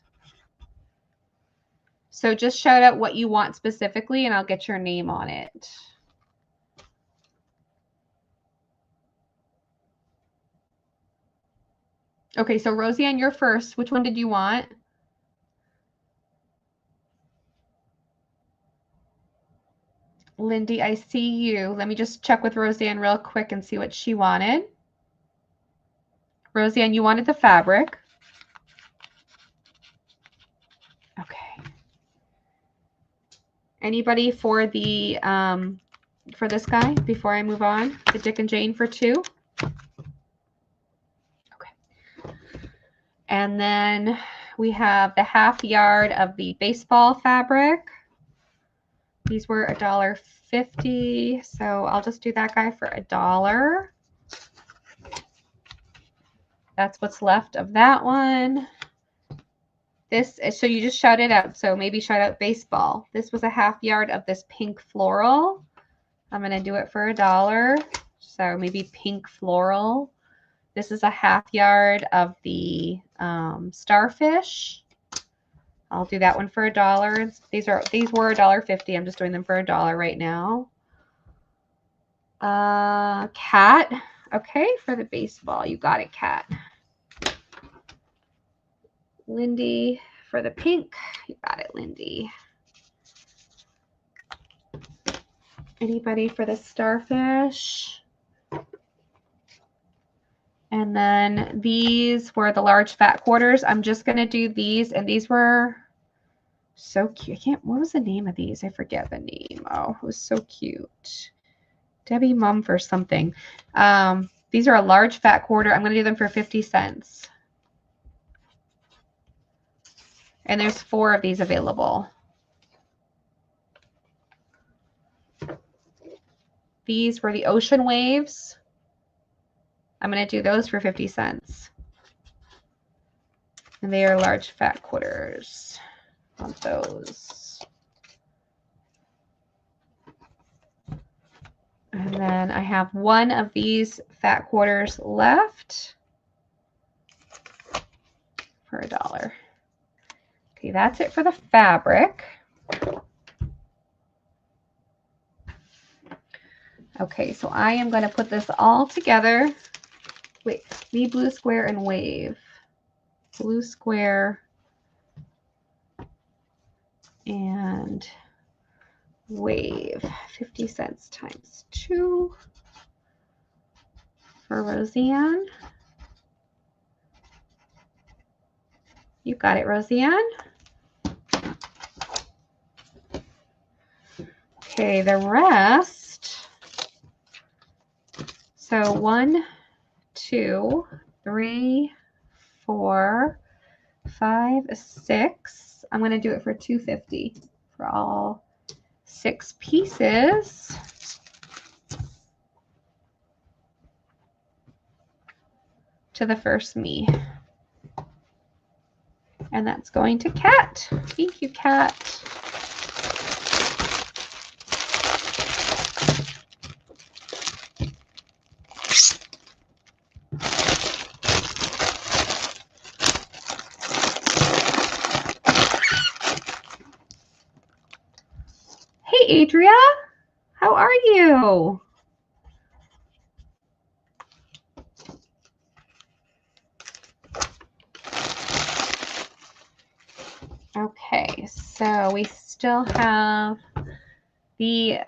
So just shout out what you want specifically and I'll get your name on it. Okay, so Roseanne, you're first. Which one did you want? Lindy, I see you. Let me just check with Roseanne real quick and see what she wanted. Roseanne, you wanted the fabric. Okay. Anybody for the for this guy before I move on? The Dick and Jane for 2. Okay. And then we have the half yard of the baseball fabric. These were $1.50, so I'll just do that guy for $1. That's what's left of that one. This, so you just shout it out. So maybe shout out baseball. This was a half yard of this pink floral. I'm going to do it for $1. So maybe pink floral. This is a half yard of the starfish. I'll do that one for $1. These were $1.50. I'm just doing them for $1 right now. Cat. Okay, for the baseball. You got it, Cat. Lindy for the pink. You got it, Lindy. Anybody for the starfish? And then these were the large fat quarters. I'm just going to do these, and these were so cute. I can't, what was the name of these? I forget the name. Oh, it was so cute. Debbie Mum for something. These are a large fat quarter. I'm going to do them for 50 cents. And there's 4 of these available. These were the ocean waves. I'm going to do those for 50 cents. And they are large fat quarters. I want those. And then I have 1 of these fat quarters left for $1. Okay, that's it for the fabric. Okay, so I am going to put this all together. Wait, need blue square and wave. Blue square and wave. 50 cents times 2 for Roseanne. You got it, Roseanne. Okay, the rest. So 1, 2, 3, 4, 5, 6. I'm going to do it for $2.50 for all 6 pieces. To the first me. And that's going to Kat. Thank you, Kat. Hey, Adria. How are you? Okay, so we still have the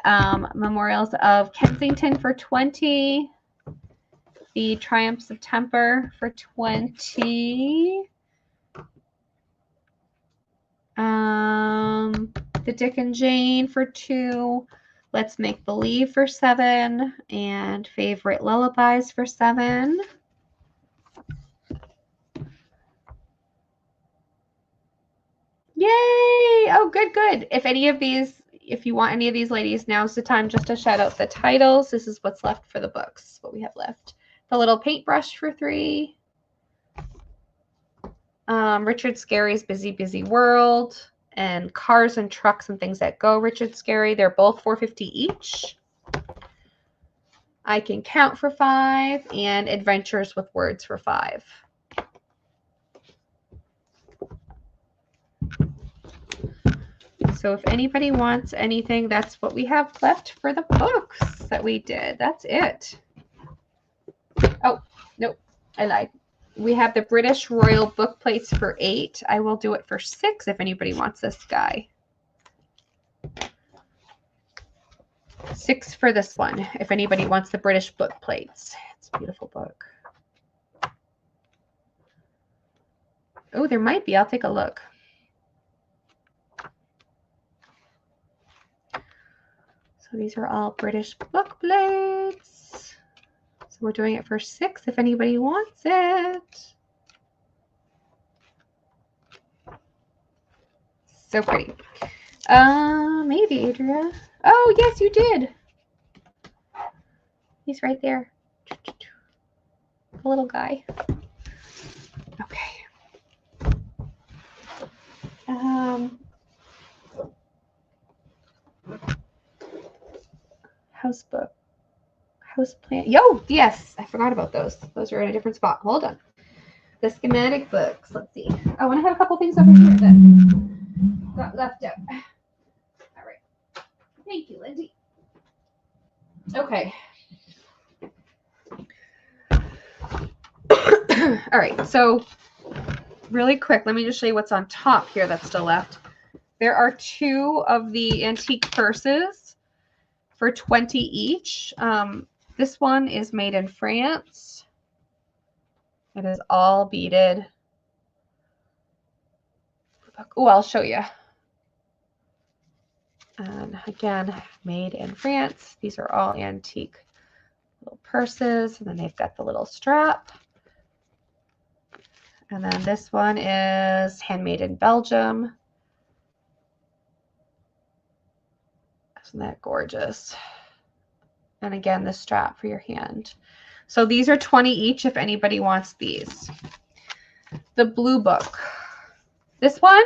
memorials of Kensington for 20, the Triumphs of Temper for 20, the Dick and Jane for 2, Let's Make Believe for 7, and Favorite Lullabies for 7. Yay! Oh, good, good. If any of these, if you want any of these ladies, now's the time just to shout out the titles. This is what's left for the books, what we have left. The Little Paintbrush for 3. Richard Scarry's Busy, Busy World. And Cars and Trucks and Things That Go, Richard Scarry. They're both $4.50 each. I Can Count for 5. And Adventures with Words for 5. So if anybody wants anything, that's what we have left for the books that we did. That's it. Oh, nope. I lied. We have the British Royal book plates for $8. I will do it for $6 if anybody wants this guy. $6 for this one, if anybody wants the British book plates. It's a beautiful book. Oh, there might be. I'll take a look. So these are all British book plates. So we're doing it for $6 if anybody wants it. So pretty. Maybe, Adria. Oh, yes, you did. He's right there. The little guy. Okay. House book. House plant. Yo, yes, I forgot about those. Those are in a different spot. Hold on. The schematic books. Let's see. Oh, and I have a couple things over here that got left out. All right. Thank you, Lindy. Okay. All right. So really quick, let me just show you what's on top here that's still left. There are 2 of the antique purses for $20 each. This one is made in France. It is all beaded. Oh, I'll show you. And again, made in France. These are all antique little purses. And then they've got the little strap. And then this one is handmade in Belgium. Isn't that gorgeous? And again, the strap for your hand. So these are $20 each if anybody wants these. The blue book. This one.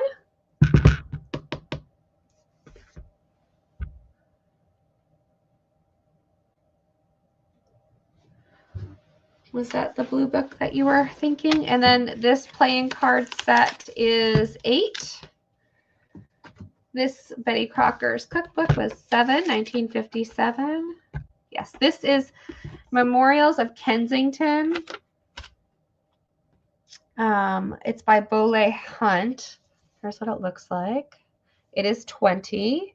Was that the blue book that you were thinking? And then this playing card set is $8. This Betty Crocker's cookbook was $7, 1957. Yes, this is Memorials of Kensington. It's by Bole Hunt. Here's what it looks like. It is $20.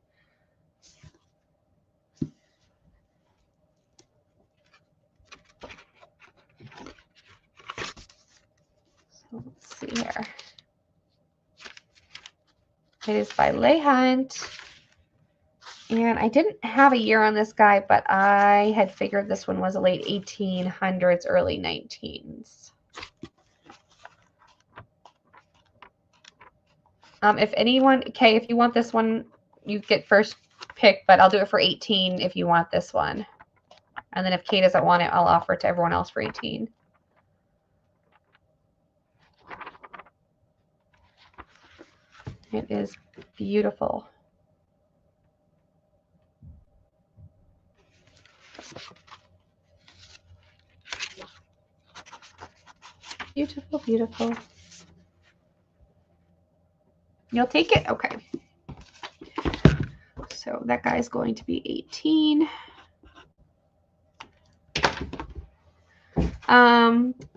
So let's see here. It is by Leigh Hunt. And I didn't have a year on this guy, but I had figured this one was a late 1800s, early 19s. If anyone, okay, if you want this one, you get first pick, but I'll do it for 18 if you want this one. And then if Kay doesn't want it, I'll offer it to everyone else for 18. It is beautiful. Beautiful, beautiful. You'll take it? Okay. So that guy's going to be 18.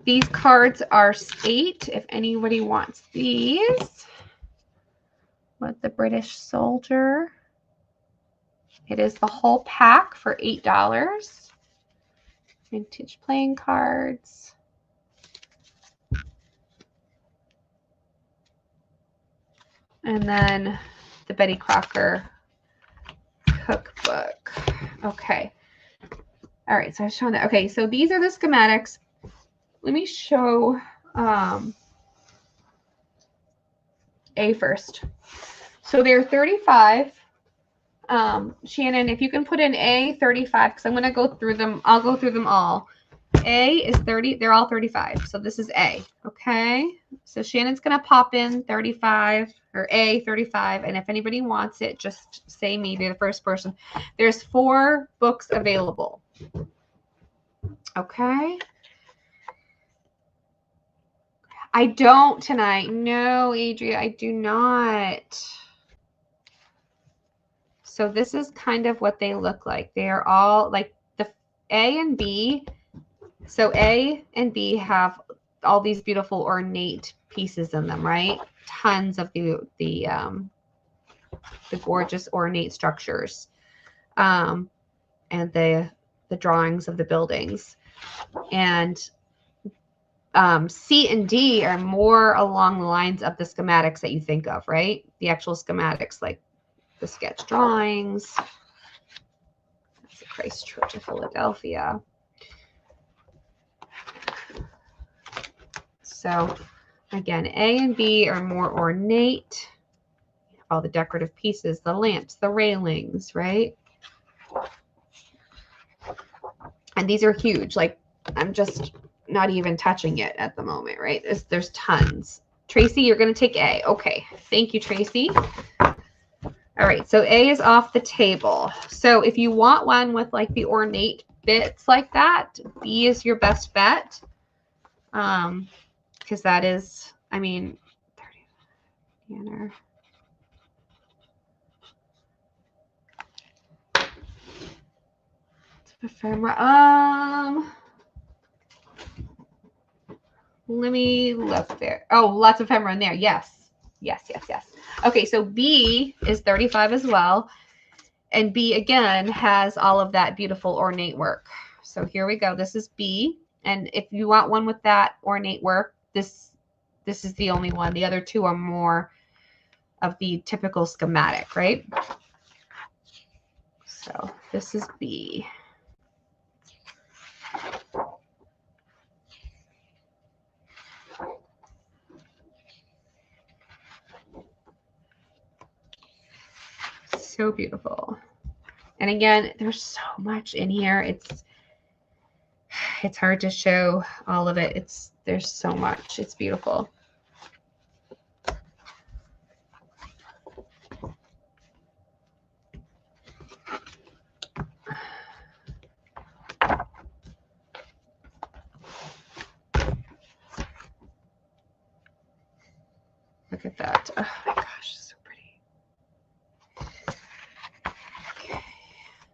These cards are $8 if anybody wants these. With the British Soldier. It is the whole pack for $8. Vintage playing cards. And then the Betty Crocker cookbook. Okay. All right, so I was showing that. Okay, so these are the schematics. Let me show A first. So they're 35. Shannon, if you can put in A 35, because I'm going to go through them. I'll go through them all. A is 30. They're all 35. So this is A. Okay. So Shannon's going to pop in 35 or A 35. And if anybody wants it, just say me. Be the first person. There's 4 books available. Okay. I don't tonight. No, Adria, I do not. So this is kind of what they look like. They are all like the A and B. So A and B have all these beautiful ornate pieces in them, right? Tons of the gorgeous ornate structures, and the drawings of the buildings. And C and D are more along the lines of the schematics that you think of, right? The actual schematics, like the sketch drawings. That's the Christ Church of Philadelphia. So again, A and B are more ornate. All the decorative pieces, the lamps, the railings, right? And these are huge. Like, I'm just not even touching it at the moment, right? There's tons. Tracy, you're going to take A. Okay. Thank you, Tracy. All right. So A is off the table. So if you want one with like the ornate bits like that, B is your best bet. Because that is, I mean, 30 banner. Ephemera. Let me look there. Oh, lots of ephemera in there. Yes. Yes, yes, yes. Okay, so B is 35 as well. And B, again, has all of that beautiful ornate work. So here we go. This is B. And if you want one with that ornate work, this is the only one. The other two are more of the typical schematic, right? So this is B. So beautiful. And again, there's so much in here. It's hard to show all of it. There's so much. It's beautiful. Look at that. Oh my gosh, so pretty. Okay.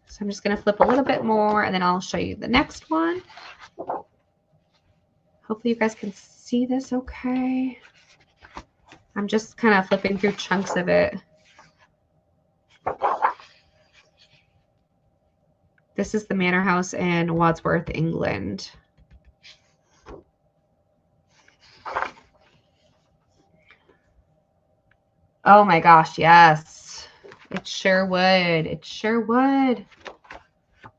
So I'm just going to flip a little bit more and then I'll show you the next one. Hopefully you guys can see this okay. I'm just kind of flipping through chunks of it. This is the Manor House in Wadsworth, England. Oh my gosh, yes. It sure would. It sure would. The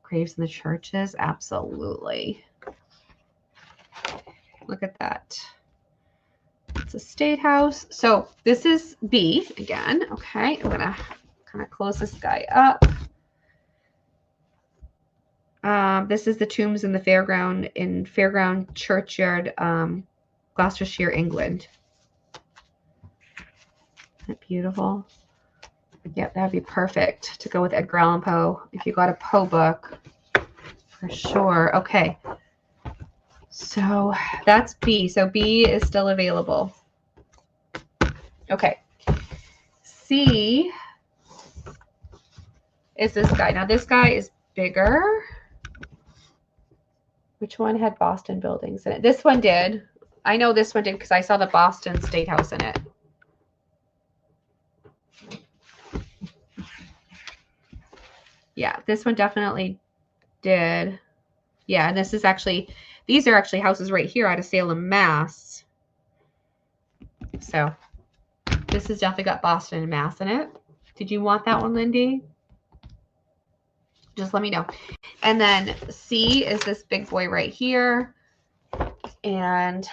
graves in the churches, absolutely. Look at that. It's a state house. So this is B again. Okay, I'm going to kind of close this guy up. This is the tombs in the Fairground Churchyard, Gloucestershire, England. Isn't that beautiful? Yep, that would be perfect to go with Edgar Allan Poe if you got a Poe book, for sure. Okay, so that's B. So B is still available. Okay, C is this guy. Now this guy is bigger. Which one had Boston buildings in it? This one did. I know this one did because I saw the Boston State House in it. Yeah, this one definitely did. Yeah, and this is actually, these are actually houses right here out of Salem, Mass. So this has definitely got Boston and Mass in it. Did you want that one, Lindy? Just let me know. And then C is this big boy right here. And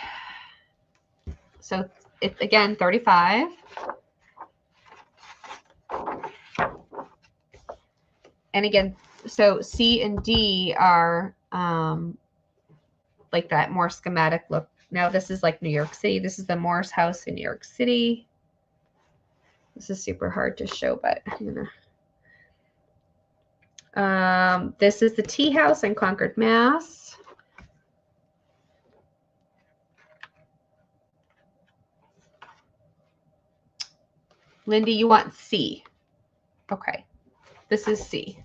so it's, again, 35. And again, so C and D are like that more schematic look. Now this is like New York City. This is the Morris House in New York City. This is super hard to show, but I'm gonna. This is the Tea House in Concord, Mass. Lindy, you want C? Okay, this is C.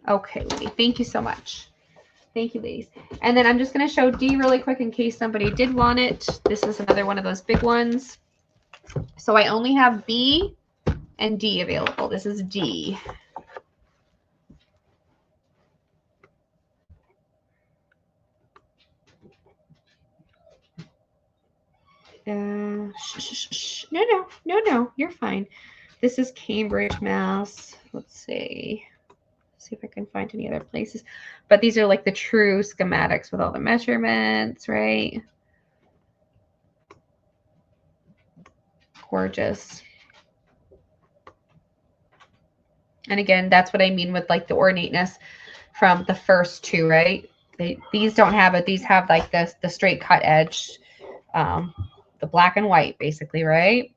Okay, lady. Thank you so much. Thank you, ladies. And then I'm just going to show D really quick in case somebody did want it. This is another one of those big ones. So I only have B and D available. This is D. No, you're fine. This is Cambridge, Mass. Let's see if I can find any other places. But these are like the true schematics with all the measurements, right? Gorgeous. And again, that's what I mean with like the ornateness from the first two, right? These don't have it. These have like this, the straight cut edge, the black and white basically, right?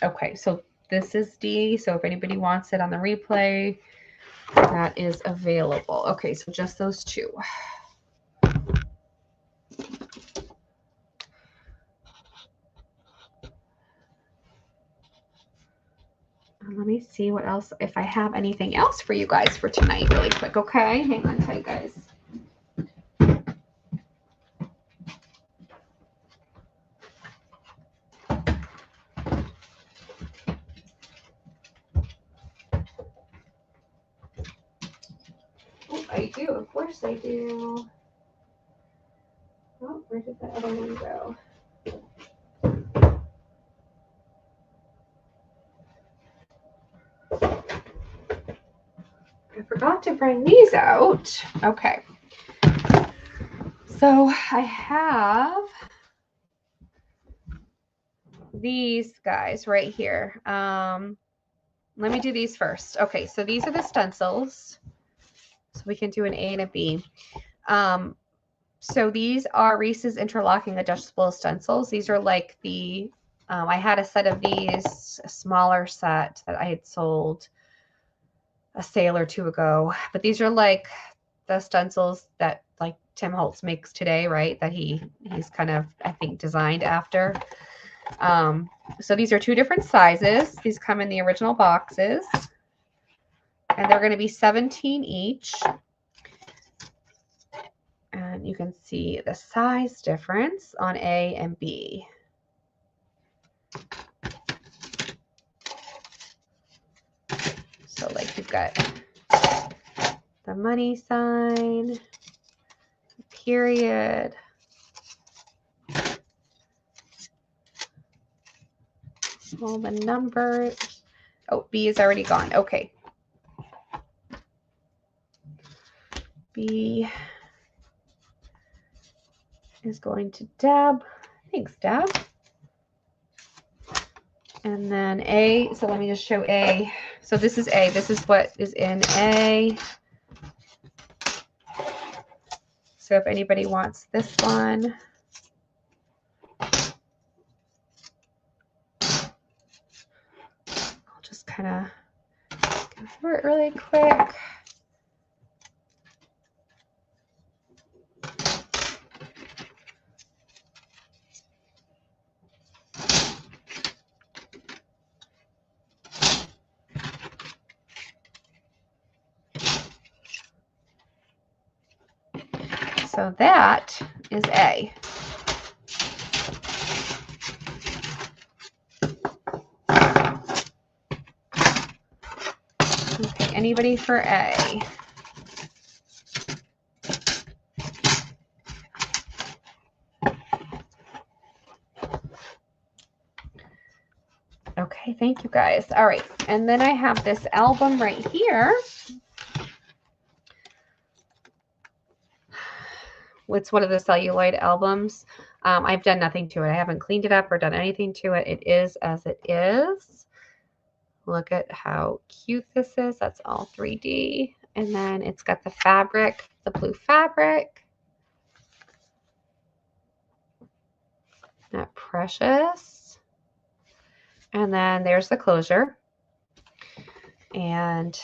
Okay, so this is D. So if anybody wants it on the replay, that is available. Okay, so just those two. Let me see what else, if I have anything else for you guys for tonight really quick. Okay, hang on tight, guys. Oh, I do, of course I do. Oh, where did the other one go? I forgot to bring these out. Okay. So I have these guys right here. Let me do these first. Okay, so these are the stencils. So we can do an A and a B. So these are Reese's interlocking adjustable stencils. These are like the, I had a set of these, a smaller set that I had sold a sale or two ago. But these are like the stencils that like Tim Holtz makes today, right? That he's kind of, I think, designed after. So these are two different sizes. These come in the original boxes. And they're going to be 17 each. And you can see the size difference on A and B. So like you've got the money sign, the period, all the numbers. Oh, B is already gone. Okay. B is going to Deb. Thanks, Deb. And then A, so let me just show A. So this is A. This is what is in A. So if anybody wants this one, I'll just kind of go through it really quick. So that is A. Okay, anybody for A? Okay, thank you guys. All right, and then I have this album right here. It's one of the celluloid albums. I've done nothing to it. I haven't cleaned it up or done anything to it. It is as it is. Look at how cute this is. That's all 3D. And then it's got the fabric, the blue fabric. Not precious. And then there's the closure. And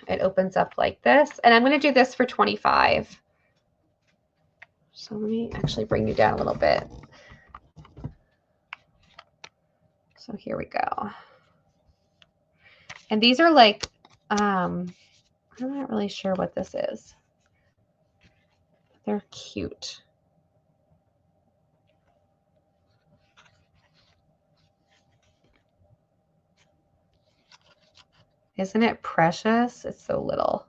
it opens up like this. And I'm going to do this for $25. So let me actually bring you down a little bit So here we go. And these are like, I'm not really sure what this is. They're cute. Isn't it precious? It's so little.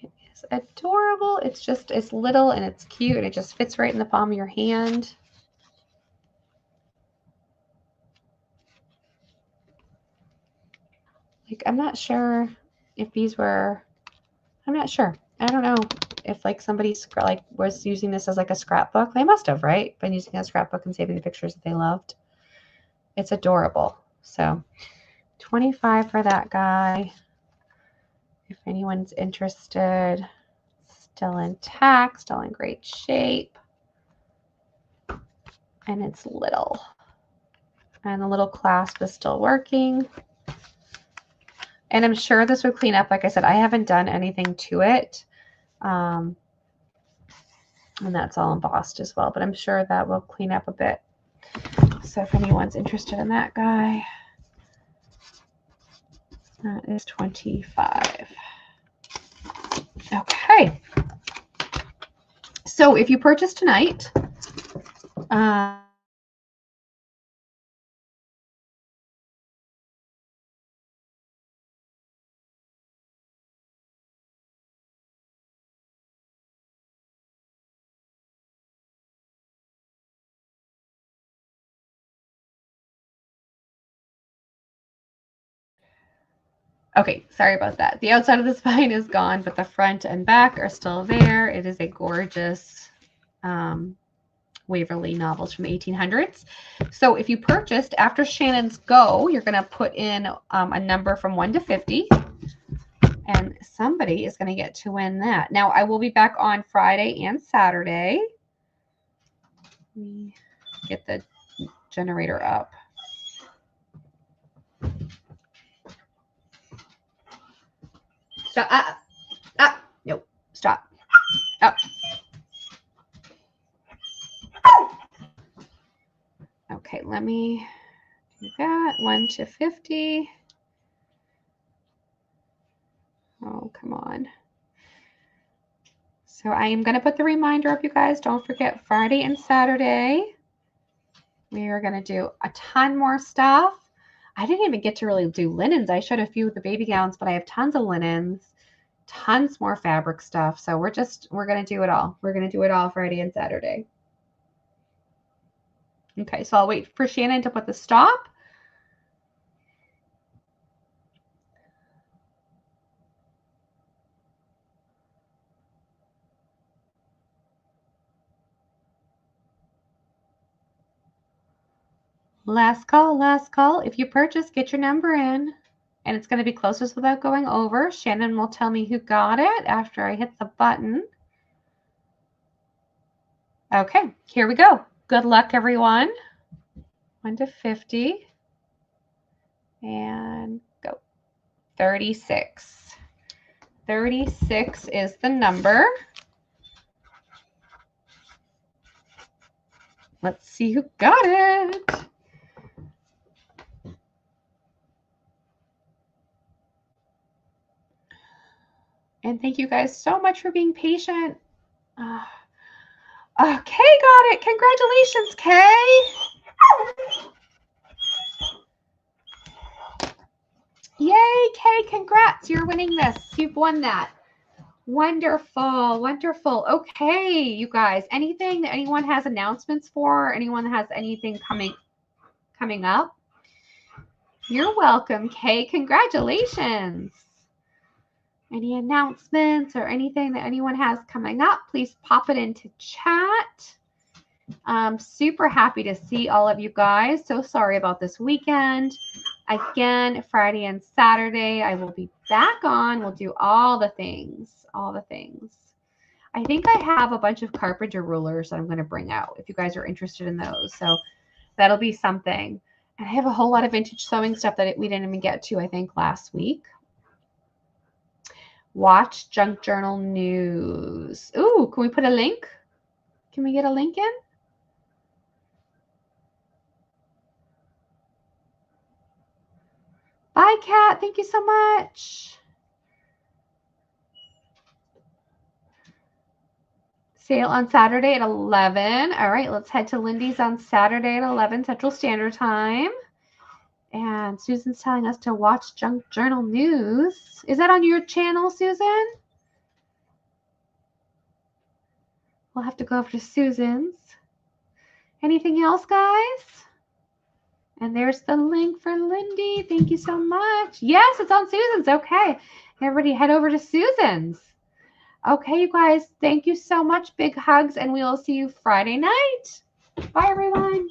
It is adorable. It's little and it's cute and it just fits right in the palm of your hand. Like, I'm not sure if these were, I'm not sure. I don't know if like somebody like was using this as like a scrapbook. They must have, right? Been using a scrapbook and saving the pictures that they loved. It's adorable. So 25 for that guy. If anyone's interested, still intact, still in great shape. And it's little. And the little clasp is still working. And I'm sure this would clean up. Like I said, I haven't done anything to it. And that's all embossed as well, but I'm sure that will clean up a bit. So if anyone's interested in that guy, that is 25. Okay. So if you purchase tonight, okay, sorry about that. The outside of the spine is gone, but the front and back are still there. It is a gorgeous Waverly novels from the 1800s. So if you purchased after Shannon's Go, you're going to put in a number from 1 to 50. And somebody is going to get to win that. Now, I will be back on Friday and Saturday. Let me get the generator up. Stop. Nope. Stop. Up. Okay, let me do that. 1 to 50. Oh, come on. So I am going to put the reminder up, you guys. Don't forget Friday and Saturday. We are going to do a ton more stuff. I didn't even get to really do linens. I showed a few of the baby gowns, but I have tons of linens, tons more fabric stuff. So we're going to do it all. We're going to do it all Friday and Saturday. Okay, so I'll wait for Shannon to put the stop. Last call, last call. If you purchase, get your number in. And it's going to be closest without going over. Shannon will tell me who got it after I hit the button. Okay, here we go. Good luck, everyone. 1 to 50. And go. 36. 36 is the number. Let's see who got it. And thank you guys so much for being patient. Kay got it. Congratulations, Kay. Yay, Kay, congrats. You're winning this. You've won that. Wonderful, wonderful. Okay, you guys, anything that anyone has announcements for, anyone that has anything coming up? You're welcome, Kay. Congratulations. Any announcements or anything that anyone has coming up, please pop it into chat. I'm super happy to see all of you guys. So sorry about this weekend. Again, Friday and Saturday, I will be back on. We'll do all the things, all the things. I think I have a bunch of carpenter rulers that I'm going to bring out if you guys are interested in those. So that'll be something. And I have a whole lot of vintage sewing stuff that we didn't even get to, I think, last week. Watch Junk Journal News. Ooh, can we put a link? Can we get a link in? Bye, Kat. Thank you so much. Sale on Saturday at 11. All right, let's head to Lindy's on Saturday at 11 Central Standard Time. And Susan's telling us to watch Junk Journal News. Is that on your channel, Susan? We'll have to go over to Susan's. Anything else, guys? And there's the link for Lindy. Thank you so much. Yes, it's on Susan's. Okay. Everybody head over to Susan's. Okay, you guys. Thank you so much. Big hugs, and we will see you Friday night. Bye, everyone.